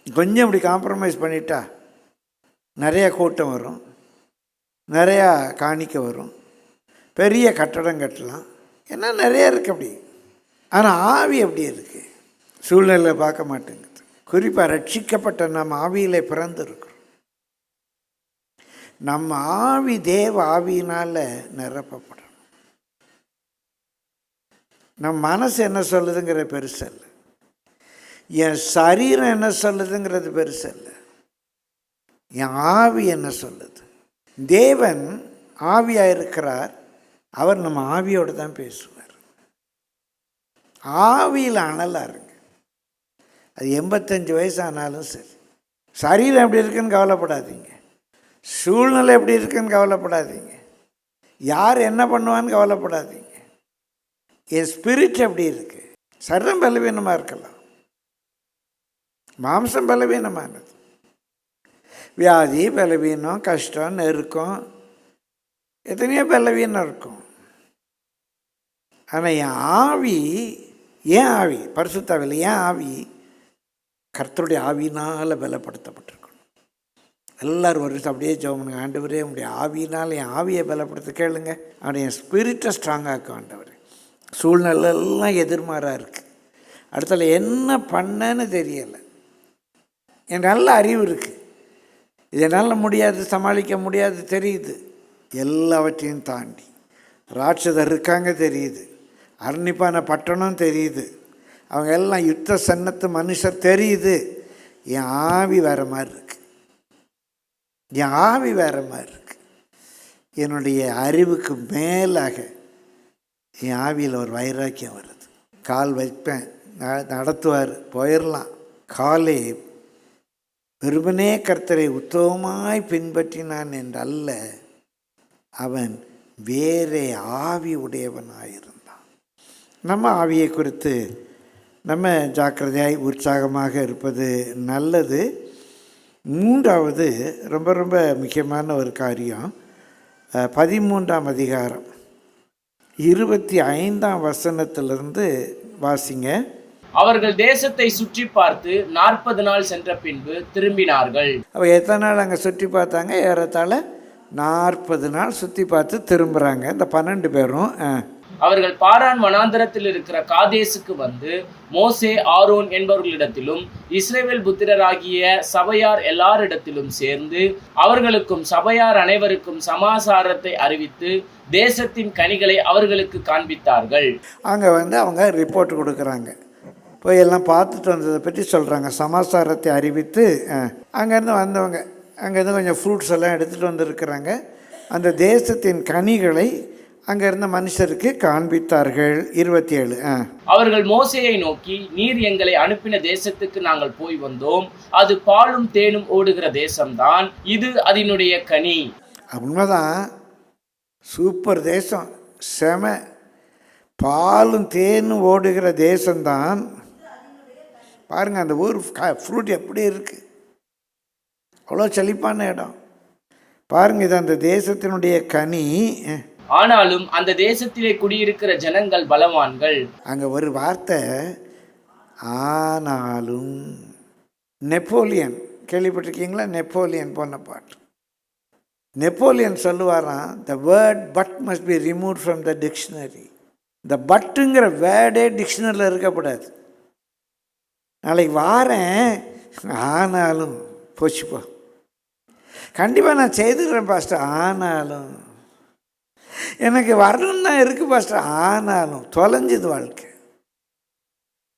கொஞ்சம் இப்படி காம்ப்ரமைஸ் பண்ணிட்டா நிறையா கூட்டம் வரும், நிறையா காணிக்க வரும், பெரிய கட்டடம் கட்டலாம், ஏன்னா நிறையா இருக்குது அப்படி. ஆனால் ஆவி அப்படி இருக்குது, சூழ்நிலை பார்க்க மாட்டேங்குது. குறிப்பாக ரட்சிக்கப்பட்ட நம்ம ஆவியில் பிறந்திருக்கிறோம். நம்ம ஆவி தேவ ஆவியினால் நிரப்பப்படணும். நம்ம மனசு என்ன சொல்லுதுங்கிற பெருசல்ல, என் சரீரம் என்ன சொல்லுதுங்கிறது பெருசல்ல, என் ஆவி என்ன சொல்லுது. தேவன் ஆவியாக இருக்கிறார், அவர் நம்ம ஆவியோடு தான் பேசுவார். ஆவியில் அனலாக இருங்க. அது 85 வயசு ஆனாலும் சரி. சரீரம் எப்படி இருக்குன்னு கவலைப்படாதீங்க. சூழ்நிலை எப்படி இருக்குன்னு கவலைப்படாதீங்க, யார் என்ன பண்ணுவான்னு கவலைப்படாதீங்க. என் ஸ்பிரிட் எப்படி இருக்கு. சரீரம் பலவீனமாக இருக்கலாம், மாம்சம் பலவீனமானது, வியாதி பலவீனம், கஷ்டம், நெருக்கம், எத்தனையோ பலவீனம் இருக்கும். ஆனால் என் ஆவி, ஏன் ஆவி பரிசுத்தாவில்லை, ஏன் ஆவி கர்த்தருடைய ஆவியினால் பலப்படுத்தப்பட்டிருக்கணும். எல்லோரும் ஒரு அப்படியே ஜெபம் பண்ணுங்க. ஆண்டவரே உங்களுடைய ஆவியினால் என் ஆவியை பலப்படுத்த கேளுங்க. அவன் என் ஸ்பிரிட்டை ஸ்ட்ராங்காக்கும் ஆண்டவர். சூழ்நிலைலாம் எதிர்மாறாக இருக்குது, அடுத்தல என்ன பண்ணேன்னு தெரியலை. என் நல்ல அறிவு இருக்குது, இதனால் முடியாது, சமாளிக்க முடியாது தெரியுது. எல்லாவற்றையும் தாண்டி ராட்சதர் இருக்காங்க தெரியுது, அரணிப்பான பட்டணம் தெரியுது, அவங்க எல்லாம் யுத்த சன்னத்து மனுஷர் தெரியுது. என் ஆவி வேறு மாதிரி இருக்கு, என் ஆவி வேறு மாதிரி இருக்கு. என்னுடைய அறிவுக்கு மேலாக என் ஆவியில் ஒரு வைராக்கியம் வருது. கால் வைப்பேன், நடத்துவார், போயிடலாம். காலே வெறுமனே கர்த்தரை உத்தமமாய் பின்பற்றினான் என்றல்ல, அவன் வேறே ஆவி உடையவனாயிருந்தான். நம்ம ஆவியை குறித்து நம்ம ஜாக்கிரதையாய் உற்சாகமாக இருப்பது நல்லது. மூன்றாவது ரொம்ப ரொம்ப முக்கியமான ஒரு காரியம், 13ஆம் அதிகாரம் 25ஆம் வசனத்திலிருந்து வாசிங்க. அவர்கள் தேசத்தை சுற்றி பார்த்து 40 நாள் சென்ற பின்பு திரும்பினார்கள். அவ எத்தனை நாள் அங்கே சுற்றி பார்த்தாங்க? ஏறத்தாழ 40 நாள் சுற்றி பார்த்து திரும்புகிறாங்க இந்த 12 பேரும். அவர்கள் பாரான் வனாந்தரத்தில் இருக்கிற காதேசுக்கு வந்து மோசே, ஆரோன் என்பவர்களிடத்திலும் இஸ்ரவேல் புத்திரராகிய சபையார் எல்லாரிடத்திலும் சேர்ந்து அவர்களுக்கும் சபையார் அனைவருக்கும் சமாசாரத்தை அறிவித்து தேசத்தின் கனிகளை அவர்களுக்கு காண்பித்தார்கள். அங்கே வந்து அவங்க ரிப்போர்ட் கொடுக்குறாங்க, போய் எல்லாம் பார்த்துட்டு வந்ததை பற்றி சொல்கிறாங்க, சமாசாரத்தை அறிவித்து. அங்கேருந்து வந்தவங்க அங்கேருந்து கொஞ்சம் ஃப்ரூட்ஸ் எல்லாம் எடுத்துகிட்டு வந்துருக்குறாங்க. அந்த தேசத்தின் கனிகளை அங்கே இருந்த மனுஷருக்கு காண்பித்தார்கள். 27. அவர்கள் மோசேயை நோக்கி, நீர் எங்களை அனுப்பின தேசத்துக்கு நாங்கள் போய் வந்தோம், அது பாலும் தேனும் ஓடுகிற தேசம்தான், இது அதனுடைய கனி. உண்மைதான், சூப்பர் தேசம், செம, பாலும் தேனும் ஓடுகிற தேசம்தான். பாருங்கள் அந்த ஊர் ஃப்ரூட் எப்படி இருக்குது, அவ்வளோ செழிப்பான இடம். பாருங்கள், இது அந்த தேசத்தினுடைய கனி. ஆனாலும் அந்த தேசத்திலே குடியிருக்கிற ஜனங்கள் பலவான்கள். அங்கே ஒரு வார்த்தை, ஆனாலும். நெப்போலியன் கேள்விப்பட்டிருக்கீங்களா? நெப்போலியன் போன பாட்டு. நெப்போலியன் சொல்லுவாராம், the word but must be remove from the dictionary. இந்த பட்டுங்கிற வேர்டே டிக்ஷனரியில் இருக்கக்கூடாது. நாளைக்கு வாரேன், ஆனாலும் போச்சுப்போ, கண்டிப்பாக நான் செய்துக்கிறேன் பாஸ்டர், ஆனாலும் எனக்கு வரணும்னு தான் இருக்குது பாஸ்டர், ஆனாலும் தொலைஞ்சுது வாழ்க்கை.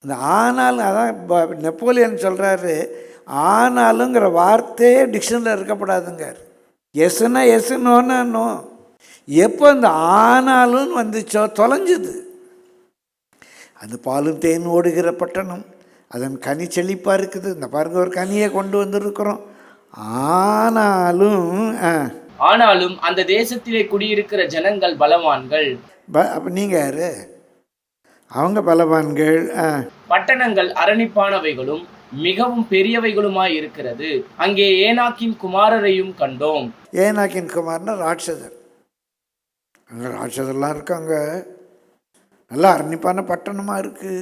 இந்த ஆனாலும் அதான் நெப்போலியன் சொல்கிறாரு, ஆனாலுங்கிற வார்த்தையே டிக்ஷனரியில் இருக்கப்படாதுங்கார். எஸ்ன்னா எஸ், நோன்னா நோ. எப்போ இந்த ஆனாலும் வந்துச்சோ தொலைஞ்சுது. அது பாலும் தேன் ஓடுகிற பட்டணம், அதன் கனி செழிப்பாக இருக்குது. இந்த பாருங்க, ஒரு கனியை கொண்டு வந்திருக்கிறோம். ஆனாலும் அந்த தேசத்திலே குடியிருக்கிற ஜனங்கள் பலவான்கள். அப்போ நீங்கள் யாரு? அவங்க பலவான்கள். பட்டணங்கள் அரணிப்பானவைகளும் மிகவும் பெரியவைகளுமாய் இருக்கிறது. அங்கே ஏனாக்கின் குமாரரையும் கண்டோம். ஏனாக்கின் குமார்னா ராட்சதர். அங்கே ராட்சதர்லாம் இருக்காங்க. நல்லா அரணிப்பான பட்டணமாக இருக்குது.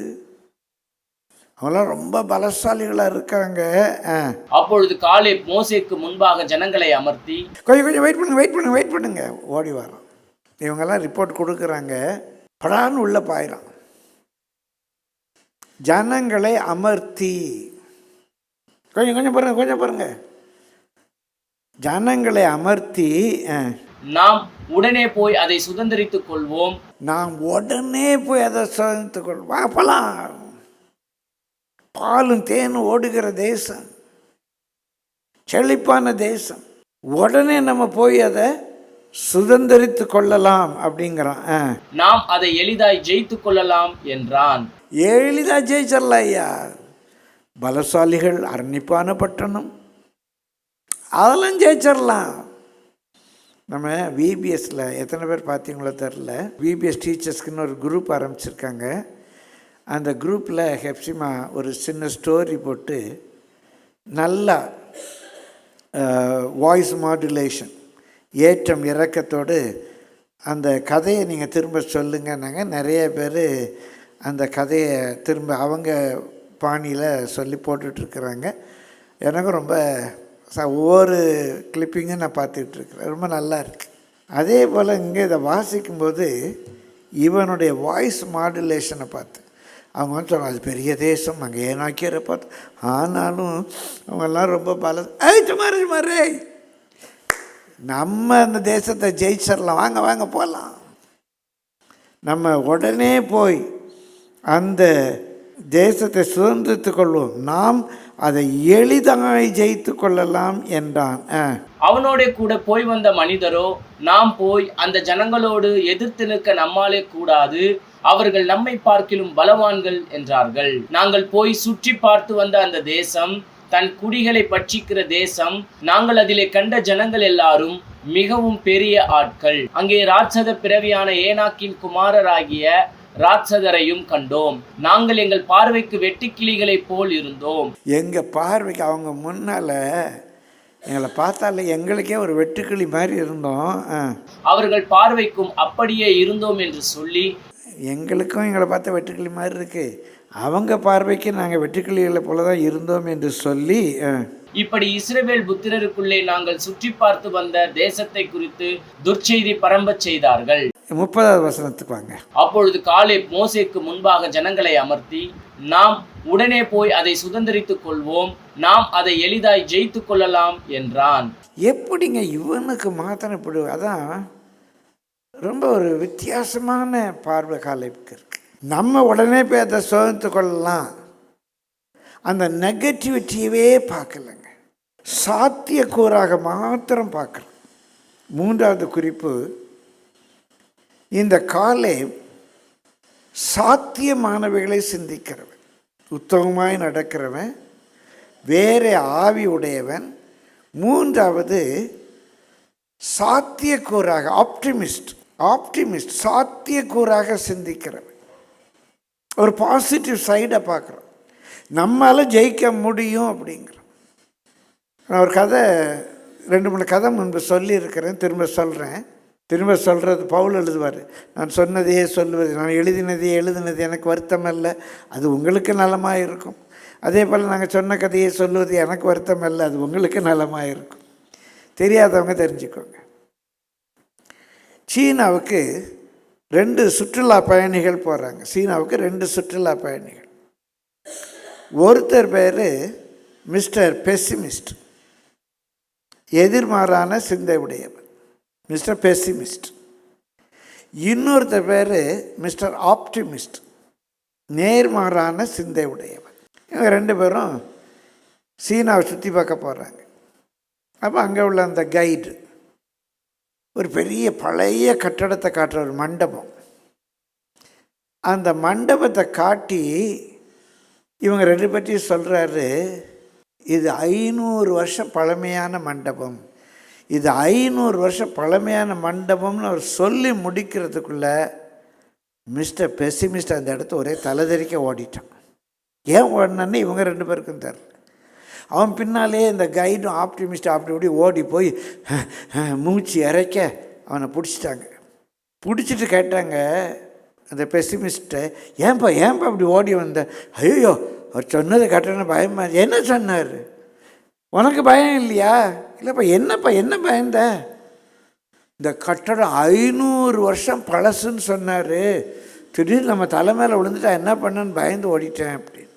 அவங்களாம் ரொம்ப பலசாலிகளாக இருக்காங்க. அப்பொழுது காலேப் மோசேக்கு முன்பாக ஜனங்களை அமர்த்தி, கொஞ்சம் வெயிட் பண்ணுங்க ஓடி வரோம். இவங்கெல்லாம் ரிப்போர்ட் கொடுக்குறாங்க, படான்னு உள்ள பாயிரம். ஜனங்களை அமர்த்தி, கொஞ்சம் பாருங்க, ஜனங்களை அமர்த்தி, நாம் உடனே போய் அதை சுதந்திரித்துக் கொள்வோம். அப்பலாம் பாலும் தேனும் ஓடுகிற தேசம், செழிப்பான தேசம், உடனே நம்ம போய் அதை சுதந்திரித்து கொள்ளலாம் அப்படிங்கிறான். நாம் அதை எளிதாய் ஜெயித்து கொள்ளலாம் என்றான். எளிதாக ஜெயிச்சிடலாம் ஐயா. பலசாலிகள், அரணிப்பான பட்டணம், அதெல்லாம் ஜெயிச்சிடலாம். நம்ம விபிஎஸ்சில் எத்தனை பேர் பார்த்தீங்களோ தெரில, விபிஎஸ் டீச்சர்ஸ்க்குன்னு ஒரு குரூப் ஆரம்பிச்சிருக்காங்க. அந்த குரூப்பில் ஹெப்சிமா ஒரு சின்ன ஸ்டோரி போட்டு நல்லா வாய்ஸ் மாடுலேஷன் ஏற்றம் இறக்கத்தோடு அந்த கதையை நீங்கள் திரும்ப சொல்லுங்கன்னாங்க. நிறைய பேர் அந்த கதையை திரும்ப அவங்க பாணியில் சொல்லி போட்டுட்ருக்குறாங்க. எனக்கும் ரொம்ப ஒவ்வொரு கிளிப்பிங்கும் நான் பார்த்துட்ருக்குறேன், ரொம்ப நல்லா இருக்குது. அதே போல் இங்கே இதை வாசிக்கும்போது இவனுடைய வாய்ஸ் மாடுலேஷனை பார்த்து அவங்க வந்து சொன்னாங்க, அது பெரிய தேசம், அங்கே ஏனாக்கிற பார்த்து. ஆனாலும் அவங்கெல்லாம் ரொம்ப சுமாரே நம்ம அந்த தேசத்தை ஜெயிச்சிடலாம், வாங்க வாங்க போகலாம், நம்ம உடனே போய் அந்த தேசத்தை சுதந்திரித்து கொள்வோம், நாம் அதை எளிதாய் ஜெயித்து கொள்ளலாம் என்றான். அவனோட கூட போய் வந்த மனிதரோ, நாம் போய் அந்த ஜனங்களோடு எதிர்த்து நிற்க நம்மாலே கூடாது, அவர்கள் நம்மை பார்க்கிலும் பலவான்கள் என்றார்கள். நாங்கள் போய் சுற்றி பார்த்து வந்த அந்த தேசம் தன் குடிகளை பட்சிக்கிற தேசம். நாங்கள் அதிலே கண்ட ஜனங்கள் எல்லாரும் மிகவும் பெரிய ஆட்கள். அங்கே ராட்சத பிறவியான ஏனாக்கின் குமாரராகிய ராட்சதரையும் கண்டோம். நாங்கள் எங்கள் பார்வைக்கு வெட்டுக்கிளிகளை போல் இருந்தோம். எங்கள் பார்வைக்கு அவங்க முன்னால் எங்களை பார்த்தால எங்களுக்கே ஒரு வெட்டுக்கிளி மாதிரி இருந்தோம். அவர்கள் பார்வைக்கும் அப்படியே இருந்தோம் என்று சொல்லி, எங்களுக்கும் எங்களை பார்த்தா வெட்டுக்கிளி மாதிரி இருக்குது, அவங்க பார்வைக்கு நாங்கள் வெட்டுக்கிளிகளை போல தான் இருந்தோம் என்று சொல்லி, இப்படி இஸ்ரவேல் புத்திரருக்குள்ளே நாங்கள் சுற்றி பார்த்து வந்த தேசத்தை குறித்து துர்ச்செய்தி பரம்பச் செய்தார்கள். 30வது வசனத்துக்கு வாங்க. அப்பொழுது காலேப் மோசேக்கு முன்பாக ஜனங்களை அமர்த்தி, நாம் உடனே போய் அதை சுதந்திரித்துக் கொள்வோம், நாம் அதை எளிதாய் ஜெயித்து கொள்ளலாம் என்றான். எப்படிங்க இவனுக்கு மாத்திரம் இப்படி? அதான் ரொம்ப ஒரு வித்தியாசமான பார்வை காலேப்புக்கு இருக்கு. நம்ம உடனே போய் அதை சுதந்திரித்து கொள்ளலாம், அந்த நெகட்டிவிட்டியவே பார்க்கலங்க, சாத்தியக்கூறாக மாத்திரம் பார்க்குறோம். 3வது குறிப்பு, இந்த காலேப் சாத்தியமானவைகளை சிந்திக்கிறவன், உத்தமமாய் நடக்கிறவன், வேற ஆவி உடையவன். 3வது சாத்தியக்கூறாக, ஆப்டிமிஸ்ட் சாத்தியக்கூறாக சிந்திக்கிறவன். ஒரு பாசிட்டிவ் சைடை பார்க்குறோம், நம்மளால் ஜெயிக்க முடியும் அப்படிங்கிறோம். நான் ஒரு கதை 2-3 கதை முன்பு சொல்லியிருக்கிறேன், திரும்ப சொல்கிறது. பவுல் எழுதுவார், நான் சொன்னதையே சொல்லுவது, நான் எழுதினது எனக்கு வருத்தம் அல்ல, அது உங்களுக்கு நலமாக இருக்கும். அதே போல் நாங்கள் சொன்ன கதையை சொல்லுவது எனக்கு வருத்தம் அல்ல, அது உங்களுக்கு நலமாக இருக்கும். தெரியாதவங்க தெரிஞ்சுக்கோங்க. சீனாவுக்கு 2 சுற்றுலா பயணிகள் போகிறாங்க. சீனாவுக்கு 2 சுற்றுலா பயணிகள். ஒருத்தர் பேர் மிஸ்டர் பெசிமிஸ்ட், எதிர்மாறான சிந்தை உடையவர், மிஸ்டர் பெசிமிஸ்ட். இன்னொருத்தர் பேர் மிஸ்டர் ஆப்டிமிஸ்ட், நேர்மாறான சிந்தை உடையவர். இவங்க 2 பேரும் சீனாவை சுற்றி பார்க்க போகிறாங்க. அப்போ அங்கே உள்ள அந்த கைடு ஒரு பெரிய பழைய கட்டடத்தை காட்டுற ஒரு மண்டபம். அந்த மண்டபத்தை காட்டி இவங்க 2 பேர்த்தையும் சொல்கிறாரு, இது 500 வருஷம் பழமையான மண்டபம், இது 500 வருஷம் பழமையான மண்டபம்னு அவர் சொல்லி முடிக்கிறதுக்குள்ள மிஸ்டர் பெசிமிஸ்ட் அந்த இடத்த ஒரே தலைதறிக்க ஓடிட்டான். ஏன் ஓடினான்னு இவங்க 2 பேருக்கும் தெரில. அவன் பின்னாலே இந்த கைடும் ஆப்டிமிஸ்ட் அப்படி ஓடி போய் மூச்சு இறைக்க அவனை பிடிச்சிட்டு கேட்டாங்க அந்த பெசிமிஸ்ட்டை, ஏன்பா அப்படி ஓடி வந்த? ஐயோ, அவர் சொன்னதை கேட்டேன்னு பயமா. என்ன சொன்னார்? உனக்கு பயம் இல்லையா? இல்லைப்பா என்ன பயந்த? இந்த கட்டடம் 500 வருஷம் பழசுன்னு சொன்னார், திடீர்னு நம்ம தலை மேலே விழுந்துட்டா என்ன பண்ணன்னு பயந்து ஓடிட்டேன் அப்படின்னு.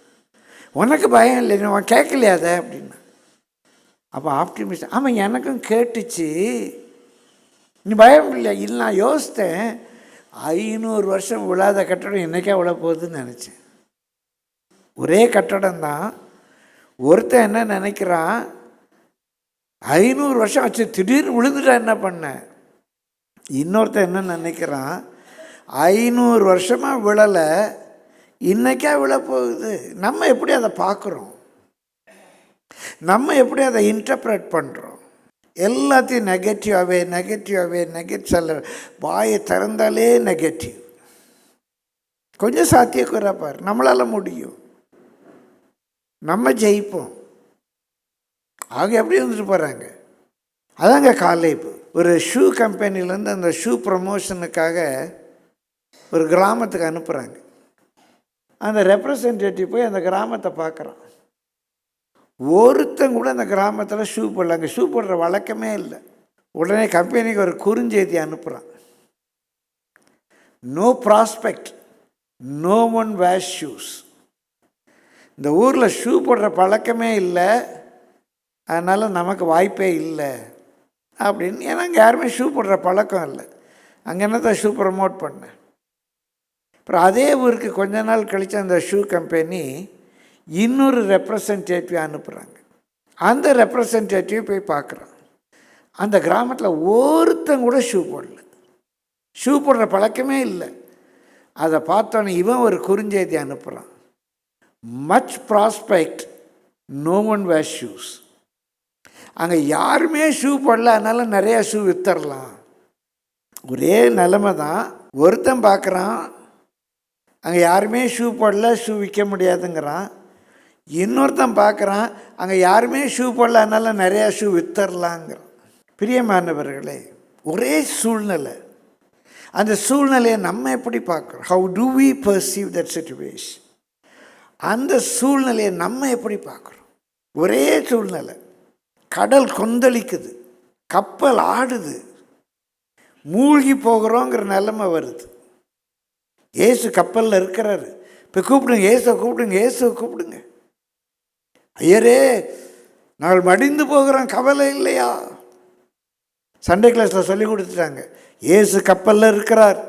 உனக்கு பயம் இல்லை, அவன் கேட்கலையாத அப்படின்னா. அப்போ ஆப்டிமிஸ்ட், ஆமாம் எனக்கும் கேட்டுச்சு, நீ பயம் இல்லையா? இல்லை, நான் யோசித்தேன், 500 வருஷம் விழாத கட்டடம் என்றைக்கா விழ போகுதுன்னு நினச்சேன். ஒரே கட்டடம் தான். ஒருத்தன் என்ன நினைக்கிறான், 500 வருஷம் ஆச்சு திடீர்னு விழுந்துட்டா என்ன பண்ண? இன்னொருத்தன் என்ன நினைக்கிறான், 500 வருஷமாக விழலை, இன்றைக்கா விழப்போகுது. நம்ம எப்படி அதை பார்க்குறோம், நம்ம எப்படி அதை இன்டர்ப்ரெட் பண்ணுறோம்? எல்லாத்தையும் நெகட்டிவாகவே சொல்ல, வாயை திறந்தாலே நெகட்டிவ். கொஞ்சம் சாத்தியக்குறாப்பார், நம்மளால் முடியும், நம்ம ஜெயிப்போம். அவங்க எப்படி வந்துட்டு போகிறாங்க. அதாங்க காலேப். ஒரு ஷூ கம்பெனிலேருந்து அந்த ஷூ ப்ரமோஷனுக்காக ஒரு கிராமத்துக்கு அனுப்புகிறாங்க. அந்த ரெப்ரசன்டேட்டிவ் போய் அந்த கிராமத்தை பார்க்குறான். ஒருத்தங்க கூட அந்த கிராமத்தில் ஷூ போடல, அங்கே ஷூ போடுற வழக்கமே இல்லை. உடனே கம்பெனிக்கு ஒரு குறுஞ்செய்தி அனுப்புகிறான். No prospect, no one wear shoes. இந்த ஊரில் ஷூ போடுற பழக்கமே இல்லை, அதனால் நமக்கு வாய்ப்பே இல்லை அப்படின்னு. ஏன்னா அங்கே யாருமே ஷூ போடுற பழக்கம் இல்லை. அங்கே என்னதான் ஷூ ப்ரமோட் பண்ணேன். அப்புறம் அதே ஊருக்கு கொஞ்ச நாள் கழித்து அந்த ஷூ கம்பெனி இன்னொரு ரெப்ரசன்டேட்டிவ் அனுப்புகிறாங்க. அந்த ரெப்ரசன்டேட்டிவ் போய் பார்க்குறான். அந்த கிராமத்தில் ஒருத்தங்க கூட ஷூ போடல, ஷூ போடுற பழக்கமே இல்லை. அதை பார்த்தோன்னே இவன் ஒரு குறுஞ்செய்தி அனுப்புகிறான். Much prospect, no one wear shoes. அங்கே யாருமே ஷூ போடல, அதனால் நிறையா ஷூ விற்றுடலாம். ஒரே நிலைமை தான். ஒருத்தன் பார்க்குறான், அங்கே யாருமே ஷூ போடல, ஷூ விற்க முடியாதுங்கிறான். இன்னொருத்தன் பார்க்குறான், அங்கே யாருமே ஷூ போடல, அதனால் நிறையா ஷூ விற்றுடலாங்கிறான். பிரியமானவர்களே, ஒரே சூழ்நிலை. அந்த சூழ்நிலையை நம்ம எப்படி பார்க்குறோம்? How do we perceive that situation? அந்த சூழ்நிலையை நம்ம எப்படி பார்க்குறோம்? ஒரே சூழ்நிலை. கடல் கொந்தளிக்குது, கப்பல் ஆடுது, மூழ்கி போகிறோங்கிற நிலைமை வருது. இயேசு கப்பலில் இருக்கிறாரு. இப்போ கூப்பிடுங்க, இயேசுவை கூப்பிடுங்க. ஐயரே, நாங்கள் மடிந்து போகிறோம், கவலை இல்லையா? சண்டே கிளாஸில் சொல்லி கொடுத்துட்டாங்க. இயேசு கப்பலில் இருக்கிறார்.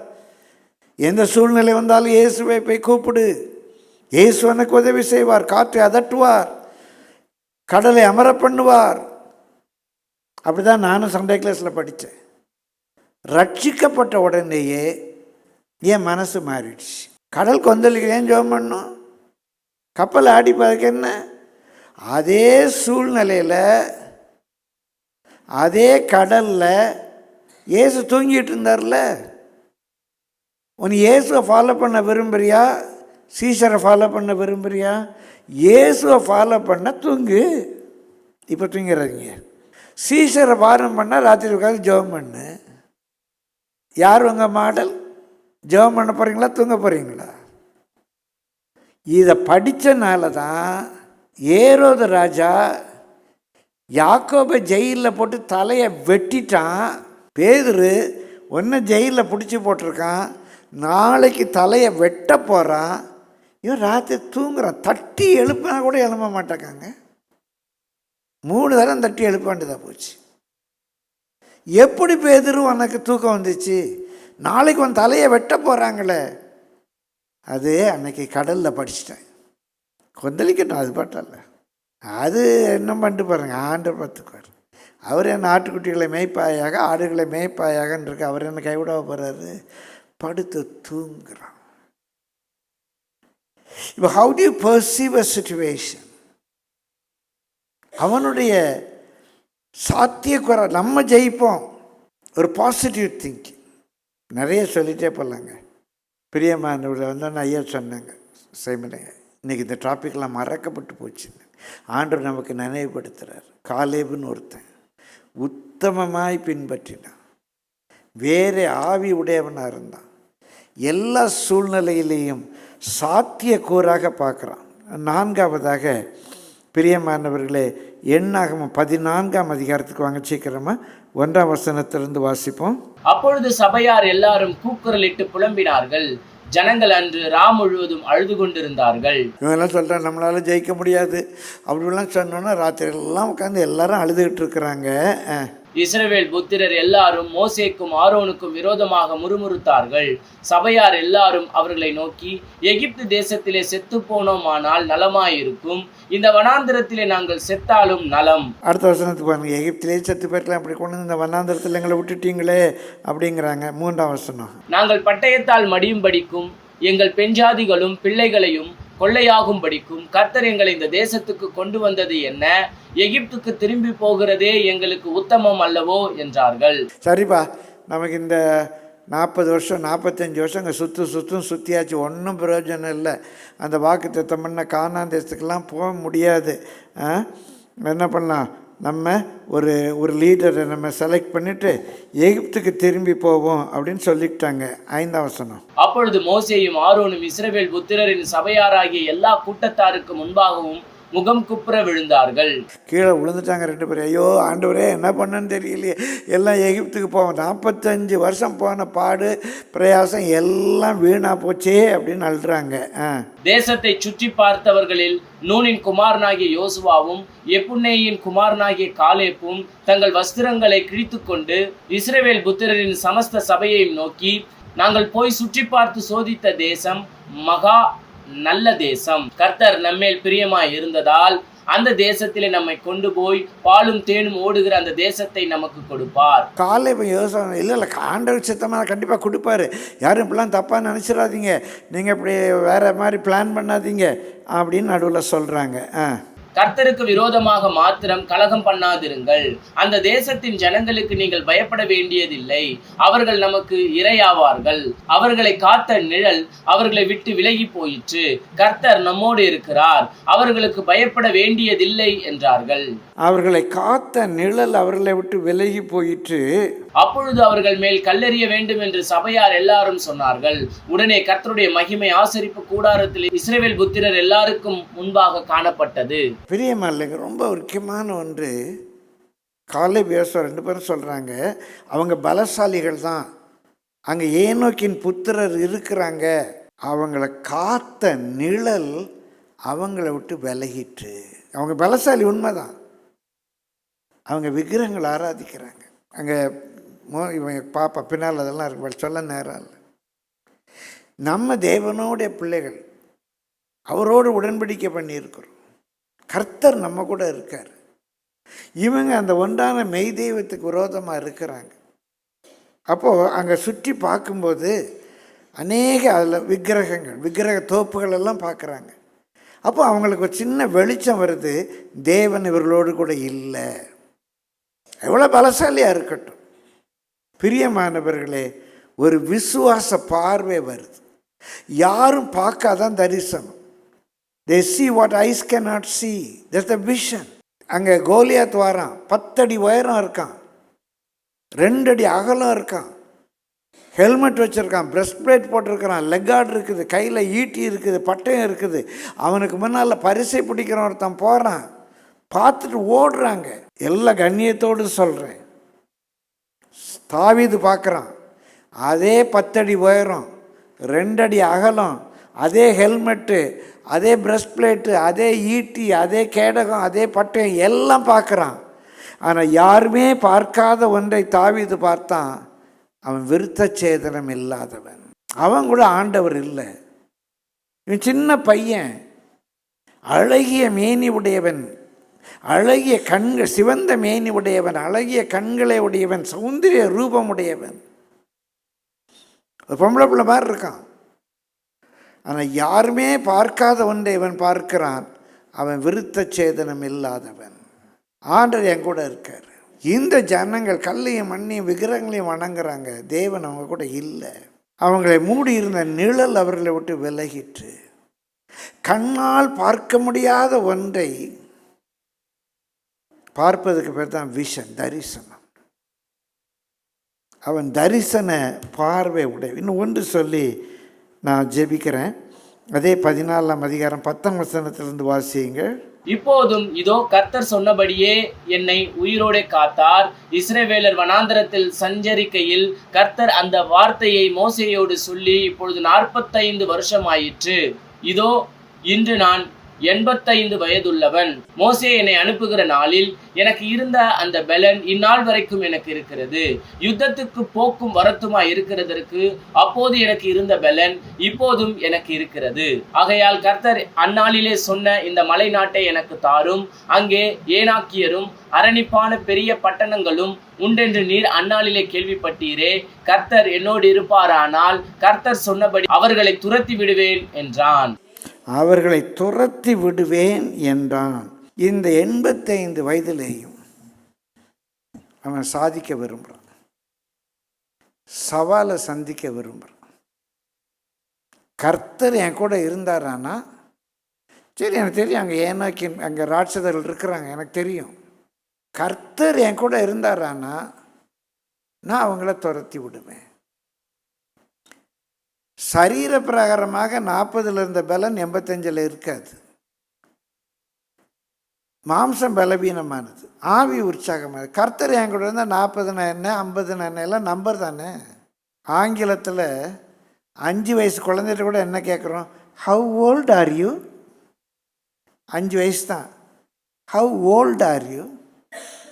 எந்த சூழ்நிலை வந்தாலும் இயேசுவை போய் கூப்பிடு. இயேசு எனக்கு உதவி செய்வார், காற்றை அதட்டுவார், கடலை அமர பண்ணுவார். அப்படி தான் நானும் சண்டே கிளாஸில் படித்தேன். ரட்சிக்கப்பட்ட உடனேயே என் மனசு மாறிடுச்சு. கடல் கொந்தளிக்க ஏன் ஜெபம் பண்ணோம்? கப்பல் ஆடிப்பதுக்கு என்ன? அதே சூழ்நிலையில், அதே கடலில் இயேசு தூங்கிட்டு இருந்தார்ல. உன் இயேசுவை ஃபாலோ பண்ண விரும்புகிறியா, சீசரை ஃபாலோ பண்ண விரும்புகிறியா? இயேசுவை ஃபாலோ பண்ண தூங்கு. இப்போ தூங்கிறாதீங்க. சீசரை பாரம் பண்ணால் ராத்திரி உட்காந்து ஜெபம் பண்ணு. யார் உங்கள் மாடல்? ஜெபம் பண்ண போகிறீங்களா, தூங்க போகிறீங்களா? இதை படித்தனால தான் ஏரோது ராஜா யாக்கோபை ஜெயிலில் போட்டு தலையை வெட்டிட்டான். பேதுரு ஒன்று ஜெயிலில் பிடிச்சி போட்டிருக்கான், நாளைக்கு தலையை வெட்ட போகிறான். இவன் ராத்திரி தூங்குறான். தட்டி எழுப்பினா கூட எழுப்ப மாட்டேக்காங்க. 3 தரம் தட்டி எழுப்ப வேண்டியதாக போச்சு. எப்படி பேதுரு உனக்கு தூக்கம் வந்துச்சு? நாளைக்கு உன் தலையை வெட்ட போகிறாங்களே. அது அன்னைக்கு கடலில் படிச்சிட்டேன். கொந்தளிக்கட்டும், அது பாட்டல்ல. அது என்ன பண்ணிட்டு பாருங்க, ஆண்டவர் பார்த்துக்குவார். அவர் என்ன ஆட்டுக்குட்டிகளை மேய்ப்பாயாக, ஆடுகளை மேய்ப்பாயாகன்னு இருக்கு. அவர் என்ன கைவிட போகிறாரு? படுத்து தூங்குறான். இப்போ how to you perceive a situation? அவனுடைய சாத்தியக்குறை நம்ம ஜெயிப்போம். ஒரு பாசிட்டிவ் திங்கிங். நிறைய சொல்லிகிட்டே போகலாங்க. பிரியமானவர்களை வந்து ஐயா சொன்னாங்க, செய்மனை இன்றைக்கி இந்த டாப்பிக்லாம் மறக்கப்பட்டு போச்சுங்க. ஆண்டவர் நமக்கு நினைவுபடுத்துகிறார். காலேபுன்னு ஒருத்தன் உத்தமமாய் பின்பற்றினான், வேறு ஆவி உடையவனாக இருந்தான், எல்லா சூழ்நிலையிலையும் சாத்தியக்கூறாக பார்க்குறான். 4வதாக பிரியமானவர்களே, எண்ணாகமம் 14ஆம் அதிகாரத்துக்கு வாங்க சீக்கிரமாக 1ஆம் வசனத்திலிருந்து வாசிப்போம். அப்பொழுது சபையார் எல்லாரும் கூக்குரலிட்டு புலம்பினார்கள். ஜனங்கள் அன்று முழுவதும் அழுது கொண்டிருந்தார்கள். இவங்கெல்லாம் சொல்கிறான் நம்மளால ஜெயிக்க முடியாது அப்படிலாம் சொன்னோன்னா ராத்திரி எல்லாம் உட்காந்து எல்லாரும் அழுதுகிட்டு இருக்கிறாங்க. இஸ்ரவேல் புத்திரர் எல்லாரும் மோசேக்கும் ஆரோனுக்கும் விரோதமாக முறுமுறுத்தார்கள். சபையார் எல்லாரும் அவர்களை நோக்கி, எகிப்து தேசத்திலே செத்து போனோமானால் நலமாயிருக்கும், இந்த வனாந்திரத்திலே நாங்கள் செத்தாலும் நலம். அடுத்த வசனத்துக்கு பாருங்க. எகிப்திலே செத்து போயிருக்கலாம், அப்படி கொண்டு இந்த வனாந்திரத்தில் எங்களை விட்டுட்டீங்களே அப்படிங்கிறாங்க. 3ஆம் வசனம். நாங்கள் பட்டயத்தால் மடியும்படிக்கும் எங்கள் பெண்ஜாதிகளும் பிள்ளைகளையும் கொள்ளையாகும்படிக்கும் கர்த்தர் எங்களை இந்த தேசத்துக்கு கொண்டு வந்தது என்ன? எகிப்துக்கு திரும்பி போகிறதே எங்களுக்கு உத்தமம் அல்லவோ என்றார்கள். சரிப்பா, நமக்கு இந்த 40 வருஷம் 45 வருஷம் அங்கே சுற்றியாச்சு, ஒன்றும் பிரயோஜனம் இல்லை. அந்த வாக்கு தத்தம் பண்ண கானான் தேசத்துக்கெல்லாம் போக முடியாது. என்ன பண்ணலாம், நம்ம ஒரு லீடரை நம்ம செலக்ட் பண்ணிவிட்டு எகிப்துக்கு திரும்பி போவோம் அப்படின்னு சொல்லிட்டாங்க. 5ஆம் வசனம். அப்பொழுது மோசேயும் ஆரோனும் இஸ்ரவேல் புத்திரரின் சபையாராகிய எல்லா கூட்டத்தாருக்கு முன்பாகவும் முகம் குப்புற விழுந்தார்கள். கீழே விழுந்துட்டாங்க 2 பேரும். ஐயோ ஆண்டவரே, என்ன பண்ணுன்னு தெரியலையே, எல்லாம் எகிப்துக்கு போவோம், 45 வருஷம் போன பாடு பிரயாசம் எல்லாம் வீணா போச்சே அப்படின்னு அழுறாங்க. தேசத்தை சுற்றி பார்த்தவர்களில் நூனின் குமாரனாகிய யோசுவாவும் எப்புன்னேயின் குமாரனாகிய காலேப்பும் தங்கள் வஸ்திரங்களை கிழித்து கொண்டு இஸ்ரவேல் புத்திரரின் சமஸ்த சபையையும் நோக்கி, நாங்கள் போய் சுற்றி பார்த்து சோதித்த தேசம் மகா நல்ல தேசம். கர்த்தர் நம்மேல் பிரியமாய் இருந்ததால் அந்த தேசத்திலே நம்மை கொண்டு போய் பாலும் தேனும் ஓடுகிற அந்த தேசத்தை நமக்கு கொடுப்பார். காலேப் யோசனை இல்லை ஆண்டவர் சித்தமாக கண்டிப்பாக கொடுப்பாரு. யாரும் இப்படிலாம் தப்பாக நினச்சிடாதீங்க, நீங்கள் இப்படி வேற மாதிரி பிளான் பண்ணாதீங்க அப்படின்னு நடுவில் சொல்கிறாங்க. கர்த்தருக்கு விரோதமாக மாத்திரம் கலகம் பண்ணாதிருங்கள். அந்த தேசத்தின் ஜனங்களுக்கு நீங்கள் பயப்பட வேண்டியதில்லை. அவர்கள் நமக்கு இரையாவார்கள். அவர்களை காத்த நிழல் அவர்களை விட்டு விலகி போயிற்று. கர்த்தர் நம்மோடு இருக்கிறார். அவர்களுக்கு பயப்பட வேண்டியதில்லை என்றார்கள். அவர்களை காத்த நிழல் அவர்களை விட்டு விலகி போயிற்று. அப்பொழுது அவர்கள் மேல் கல்லெறிய வேண்டும் என்று சபையார் எல்லாரும் சொன்னார்கள். உடனே கர்த்தருடைய மகிமை ஆசரிப்பு கூடாரத்தில் இஸ்ரவேல் புத்திரர் எல்லாருக்கும் முன்பாக காணப்பட்டது. பிரியமானவர்களே, ரொம்ப முக்கியமான ஒன்று, காலேப் யோசுவா 2 பேரும் சொல்கிறாங்க, அவங்க பலசாலிகள் தான், அங்கே ஏனோக்கின் புத்திரர் இருக்கிறாங்க, அவங்கள காத்த நிழல் அவங்கள விட்டு விலகிட்டு. அவங்க பலசாலி, உண்மைதான். அவங்க விக்கிரகங்கள் ஆராதிக்கிறாங்க. அங்கே இவங்க பாப்பா பின்னால் அதெல்லாம் இருக்கு, சொல்ல நேரம் இல்லை. நம்ம தேவனோடைய பிள்ளைகள், அவரோடு உடன்படிக்கை பண்ணியிருக்கிறோம். கர்த்தர் நம்ம கூட இருக்கார். இவங்க அந்த ஒன்றான மெய் தெய்வத்துக்கு விரோதமாக இருக்கிறாங்க. அப்போது அங்கே சுற்றி பார்க்கும்போது அநேக அதில் விக்கிரக தோப்புகள் எல்லாம் பார்க்குறாங்க. அப்போ அவங்களுக்கு ஒரு சின்ன வெளிச்சம் வருது, தேவன் இவர்களோடு கூட இல்லை. எவ்வளோ பலசாலியாக இருக்கட்டும், பிரியமானவர்களே, ஒரு விசுவாச பார்வை வருது. யாரும் பார்க்காதான் தரிசனம். They see what eyes cannot see. That's the vision. அங்கே கோலியாத் வாரான், 10 அடி உயரம் இருக்கான், 2 அடி அகலம் இருக்கான், ஹெல்மெட் வச்சுருக்கான், பிரஸ்ட் பிளேட் போட்டிருக்கிறான், லெக்கார்டு இருக்குது, கையில் ஈட்டி இருக்குது, பட்டயம் இருக்குது. அவனுக்கு முன்னால் பரிசை பிடிக்கிறவன் ஒருத்தன் போகிறான், பார்த்துட்டு ஓடுறாங்க. எல்லா கண்ணியத்தோடு சொல்கிறேன். தாவீது பார்க்குறான், அதே 10 அடி உயரம், 2 அடி அகலம், அதே ஹெல்மெட்டு, அதே பிரஸ்ட் பிளேட்டு, அதே ஈட்டி, அதே கேடகம், அதே பட்டயம் எல்லாம் பார்க்குறான். ஆனால் யாருமே பார்க்காத ஒன்றை தாவீது பார்த்தான். அவன் விருத்த சேதனம் இல்லாதவன், அவன் கூட ஆண்டவர் இல்லை. இவன் சின்ன பையன், அழகிய மேனி உடையவன், அழகிய கண்கள், சிவந்த மேனி உடையவன், அழகிய கண்களை உடையவன், சௌந்தரிய ரூபம் உடையவன், பொம்பளை பிள்ளை மாதிரி இருக்கான். ஆனால் யாருமே பார்க்காத ஒன்றை இவன் பார்க்கிறான். அவன் விருத்த சேதனம் இல்லாதவன். ஆண்டவர் என் கூட இருக்கார். இந்த ஜனங்கள் கல்லையும் மண்ணையும் விக்கிரகங்களையும் வணங்குறாங்க, தேவன் அவங்க கூட இல்லை. அவங்களை மூடி இருந்த நிழல் அவர்களை விட்டு விலகிற்று. கண்ணால் பார்க்க முடியாத ஒன்றை பார்ப்பதுக்கு பேர் தான் விஷன், தரிசனம். அவன் தரிசன பார்வை உடைய. இன்னும் ஒன்று சொல்லி நான் ஜெபிக்கிறேன். அதே 14ஆம் அதிகாரம் 10ஆம் வசனத்திலிருந்து வாசியுங்கள். இப்போதும் இதோ கர்த்தர் சொன்னபடியே என்னை உயிரோടെ காத்தார். இஸ்ரவேலர் வனாந்தரத்தில் சஞ்சரிக்கையில் கர்த்தர் அந்த வார்த்தையை மோசேயோடு சொல்லி இப்பொழுது 45 வருஷம் ஆயிற்று. இதோ இன்று நான் 85 வயதுள்ளவன். மோசே என்னை அனுப்புகிற நாளில் எனக்கு இருந்த அந்த பலன் இந்நாள் வரைக்கும் எனக்கு இருக்கிறது. யுத்தத்துக்கு போக்கும் வரத்துமா இருக்கிறதற்கு அப்போது எனக்கு இருந்த பலன் இப்போதும் எனக்கு இருக்கிறது. ஆகையால் கர்த்தர் அந்நாளிலே சொன்ன இந்த மலை நாட்டை எனக்கு தாரும். அங்கே ஏனாக்கியரும் அரணிப்பான பெரிய பட்டணங்களும் உண்டென்று நீர் அந்நாளிலே கேள்விப்பட்டீரே. கர்த்தர் என்னோடு இருப்பாரானால் கர்த்தர் சொன்னபடி அவர்களை துரத்தி விடுவேன் என்றான். அவர்களை துரத்தி விடுவேன் என்றான். இந்த 85 வயதிலேயும் அவன் சாதிக்க விரும்புகிறான், சவாலை சந்திக்க விரும்புகிறான். கர்த்தர் என் கூட இருந்தாரானா, சரி எனக்கு தெரியும் அங்கே ஏனாக்கி அங்கே ராட்சதர்கள் இருக்கிறாங்க, எனக்கு தெரியும். கர்த்தர் என் கூட இருந்தாரானா நான் அவங்கள துரத்தி விடுவேன். சரீர பிரகாரமாக 40 இருந்த பலன் 85 இருக்காது. மாம்சம் பலவீனமானது, ஆவி உற்சாகமானது. கர்த்தர் என் கூட இருந்தால் 40 என்ன 50 என்ன எல்லாம் நம்பர் தானே. ஆங்கிலத்தில் 5 வயசு குழந்தைகிட்ட கூட என்ன கேட்குறோம், ஹவ் ஓல்ட் ஆர் யூ? 5 வயசு தான். How old are you?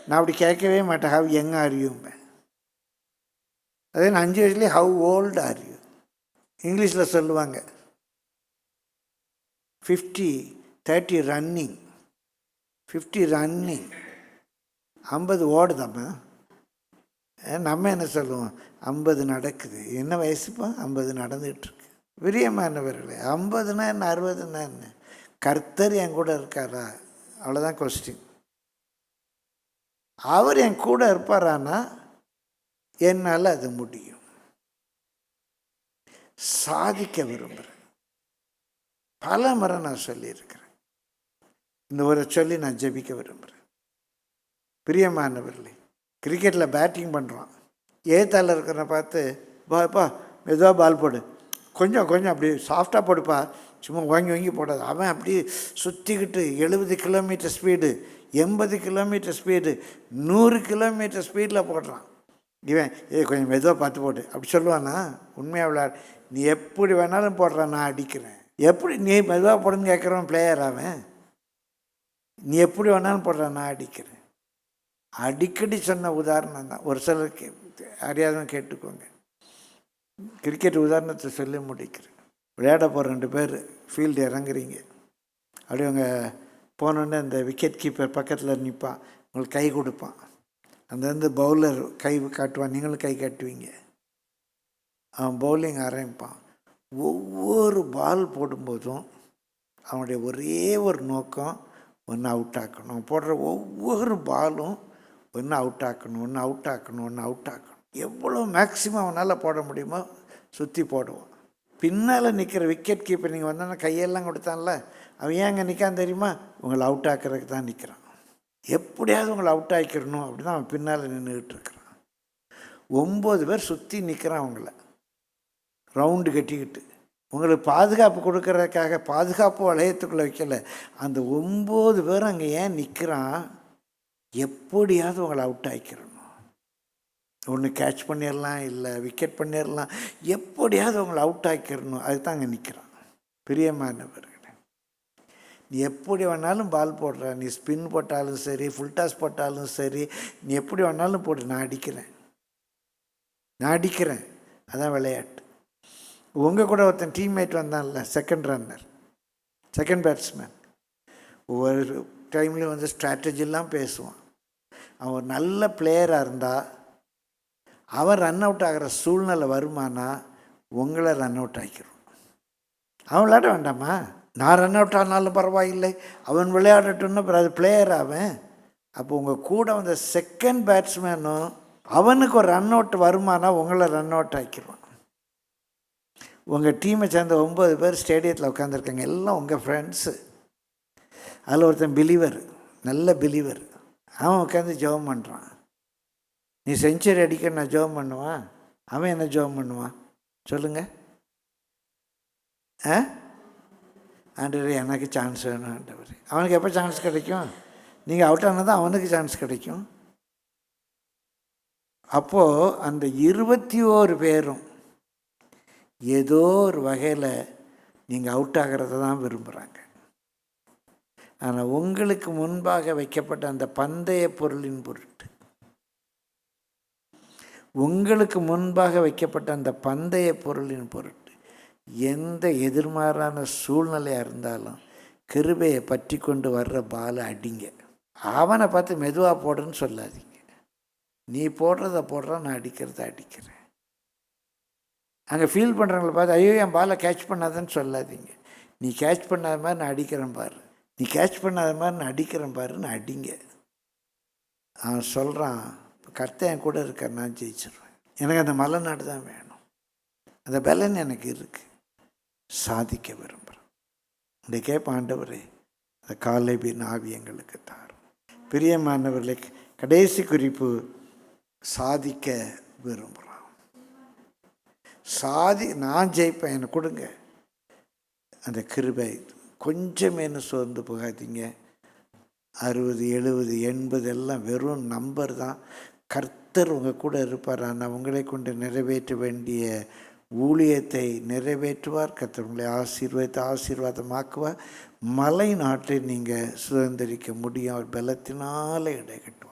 நான் அப்படி கேட்கவே மாட்டேன், ஹவ் யங் ஆர் யூம்பேன். அதே 5 வயசுலேயே ஹவ் ஓல்ட் ஆர் யூ இங்கிலீஷில் சொல்லுவாங்க. 50 30 ரன்னிங், 50 ரன்னிங், 50 ஓடுதாம்மா. நம்ம என்ன சொல்லுவோம், 50 நடக்குது. என்ன வயசுப்பா? 50 நடந்துகிட்ருக்கு. பிரியமானவர்களே, 50னா என்ன 60னா என்ன? கர்த்தர் என் கூட இருக்காரா? அவ்வளோதான் கொஸ்டின். அவர் என் கூட இருப்பாரானா என்னால் அது முடியும். சாதிக்க விரும்புகிறேன். பல முறை நான் சொல்லியிருக்கிறேன், இந்த ஒரு சொல்லி நான் ஜெபிக்க விரும்புகிறேன். பிரியமானவர்களே, கிரிக்கெட்டில் பேட்டிங் பண்ணுறான், ஏத்தால இருக்கிறத பார்த்து பாப்பா மெதுவாக பால் போடு, கொஞ்சம் அப்படி சாஃப்டாக போடுப்பா, சும்மா வாங்கி போடாது. அவன் அப்படி சுற்றிக்கிட்டு 70 kilometre speed, 80 kilometre speed, 100 kilometre ஸ்பீடில் போடுறான். இவன் கொஞ்சம் மெதுவாக பார்த்து போடு அப்படி சொல்லுவானா? உண்மையாக விளையாடு, நீ எப்படி வேணாலும் போடுறான், நான் அடிக்கிறேன். எப்படி நீ மெதுவாக போடுன்னு கேட்குறவன் பிளேயர் அவன். நீ எப்படி வேணாலும் போடுறான், நான் அடிக்கிறேன். அடிக்கடி சொன்ன உதாரணம் தான். ஒரு சிலருக்கு அறியாதவங்க கேட்டுக்கோங்க. கிரிக்கெட் உதாரணத்தை சொல்லி முடிக்கிறேன். விளையாட போகிற 2 பேர் ஃபீல்டு இறங்குறீங்க. அப்படி அவங்க போனோடனே அந்த விக்கெட் கீப்பர் பக்கத்தில் நிற்பான், உங்களுக்கு கை கொடுப்பான். அந்த பவுலர் கை காட்டுவான், நீங்களும் கை காட்டுவீங்க. அவன் பவுலிங் ஆரம்பிப்பான். ஒவ்வொரு பால் போடும்போதும் அவனுடைய ஒரே ஒரு நோக்கம், ஒன்று அவுட் ஆக்கணும். போடுற ஒவ்வொரு பாலும் ஒன்று அவுட் ஆக்கணும். எவ்வளோ மேக்ஸிமம் அவனால் போட முடியுமோ சுற்றி போடுவான். பின்னால் நிற்கிற விக்கெட் கீப்பர் நீங்கள் வந்தோன்னா கையெல்லாம் கொடுத்தான்ல, அவன் ஏன் அங்கே நிற்கான்னு தெரியுமா? உங்களை அவுட் ஆக்கிறதுக்கு தான் நிற்கிறான். எப்படியாவது உங்களை அவுட் ஆக்கிடணும் அப்படி தான் அவன் பின்னால் நின்றுக்கிட்டு இருக்கிறான். 9 பேர் சுற்றி நிற்கிறான், அவங்கள ரவுண்டு கட்டிக்கிட்டு. உங்களுக்கு பாதுகாப்பு கொடுக்கறதுக்காக பாதுகாப்பு வளையத்துக்குள்ளே வைக்கல. அந்த 9 பேரும் அங்கே ஏன் நிற்கிறான்? எப்படியாவது உங்களை அவுட் ஆக்கிடணும். ஒன்று கேட்ச் பண்ணிடலாம், இல்லை விக்கெட் பண்ணிடலாம், எப்படியாவது உங்களை அவுட் ஆக்கிடணும். அதுதான் அங்கே நிற்கிறான். பிரியமானவர்களே, நீ எப்படி வேணாலும் பால் போடுற, நீ ஸ்பின் போட்டாலும் சரி, ஃபுல் டாஸ் போட்டாலும் சரி, நீ எப்படி வேணாலும் போடு, நான் அடிக்கிறேன். அதான் விளையாட்டு. உங்கள் கூட ஒருத்தன் டீம்மேட் வந்தான்ல, செகண்ட் ரன்னர், செகண்ட் பேட்ஸ்மேன், ஒவ்வொரு டைம்லேயும் ஸ்ட்ராட்டஜிலாம் பேசுவான். அவன் ஒரு நல்ல பிளேயராக இருந்தால் அவன் ரன் அவுட் ஆகிற சூழ்நிலை வருமானா உங்களை ரன் அவுட் ஆக்கிடும். அவன் விளையாட வேண்டாமா? நான் ரன் அவுட் ஆனாலும் பரவாயில்லை, அவன் விளையாடட்டுன்னு. அப்புறம் அது பிளேயர் அவன். அப்போ உங்கள் கூட வந்த செகண்ட் பேட்ஸ்மேனும் அவனுக்கு ஒரு ரன் அவுட் வருமானா உங்களை ரன் அவுட் ஆக்கிடுவான். உங்கள் டீமை சேர்ந்த 9 பேர் ஸ்டேடியத்தில் உட்காந்துருக்காங்க, எல்லாம் உங்கள் ஃப்ரெண்ட்ஸு. அதில் ஒருத்தன் பிலீவர், நல்ல பிலீவர், அவன் உட்காந்து ஜெபம் பண்ணுறான். நீ செஞ்சுரி அடிக்க நான் ஜெபம் பண்ணுவான், அவன் என்ன ஜெபம் பண்ணுவான் சொல்லுங்கள்? ஆண்டவரே எனக்கு சான்ஸ் வேணும் ஆண்டவரே. அவனுக்கு எப்போ சான்ஸ் கிடைக்கும்? நீங்கள் அவுட் ஆனால் தான் அவனுக்கு சான்ஸ் கிடைக்கும். அப்போது அந்த 21 பேரும் ஏதோ ஒரு வகையில் நீங்கள் அவுட் ஆகிறத தான் விரும்புகிறாங்க. ஆனால் உங்களுக்கு முன்பாக வைக்கப்பட்ட அந்த பந்தய பொருளின் பொருட்டு, உங்களுக்கு முன்பாக வைக்கப்பட்ட அந்த பந்தய பொருளின் பொருட்டு எந்த எதிர்மாறான சூழ்நிலையாக இருந்தாலும் கிருபையை பற்றி கொண்டு வர்ற பாலை அடிங்க. அவனை பார்த்து மெதுவாக போடுன்னு சொல்லாதீங்க. நீ போடுறத போடுறான், நான் அடிக்கிறத அடிக்கிறேன். அங்கே ஃபீல் பண்ணுறவங்கள பார்த்து ஐயோ என் பாலை கேட்ச் பண்ணாதன்னு சொல்லாதீங்க. நீ கேட்ச் பண்ணாத மாதிரி நான் அடிக்கிறேன் பாரு, நீ கேட்ச் பண்ணாத மாதிரி நான் அடிக்கிறேன் பாருன்னு அடிங்க. அவன் சொல்கிறான், கர்த்தர் என் கூட இருக்கார், நான் ஜெயிச்சிருவேன். எனக்கு அந்த மலைநாடு தான் வேணும், அந்த பலன் எனக்கு இருக்குது, சாதிக்க விரும்புகிறேன். இந்த கேட்ப ஆண்டவரே அந்த காலேபின் ஆவி எங்களுக்கு தாரும். பிரியமானவர்களே, கடைசி குறிப்பு, சாதிக்க விரும்புகிறான். நான் ஜெயிப்பேன், எனக்கு கொடுங்க அந்த கிருபை. கொஞ்சமேனு சோர்ந்து போகாதீங்க. 60, 70, 80 எல்லாம் வெறும் நம்பர் தான். கர்த்தர் உங்கள் கூட இருப்பார். ஆனால் உங்களை கொண்டு நிறைவேற்ற வேண்டிய ஊழியத்தை நிறைவேற்றுவார். கர்த்தர் உங்களை ஆசீர்வாதமாக்குவார். மலை நாட்டை நீங்கள் சுதந்திரிக்க முடியும். அவர் பலத்தினால இடைகட்டும்.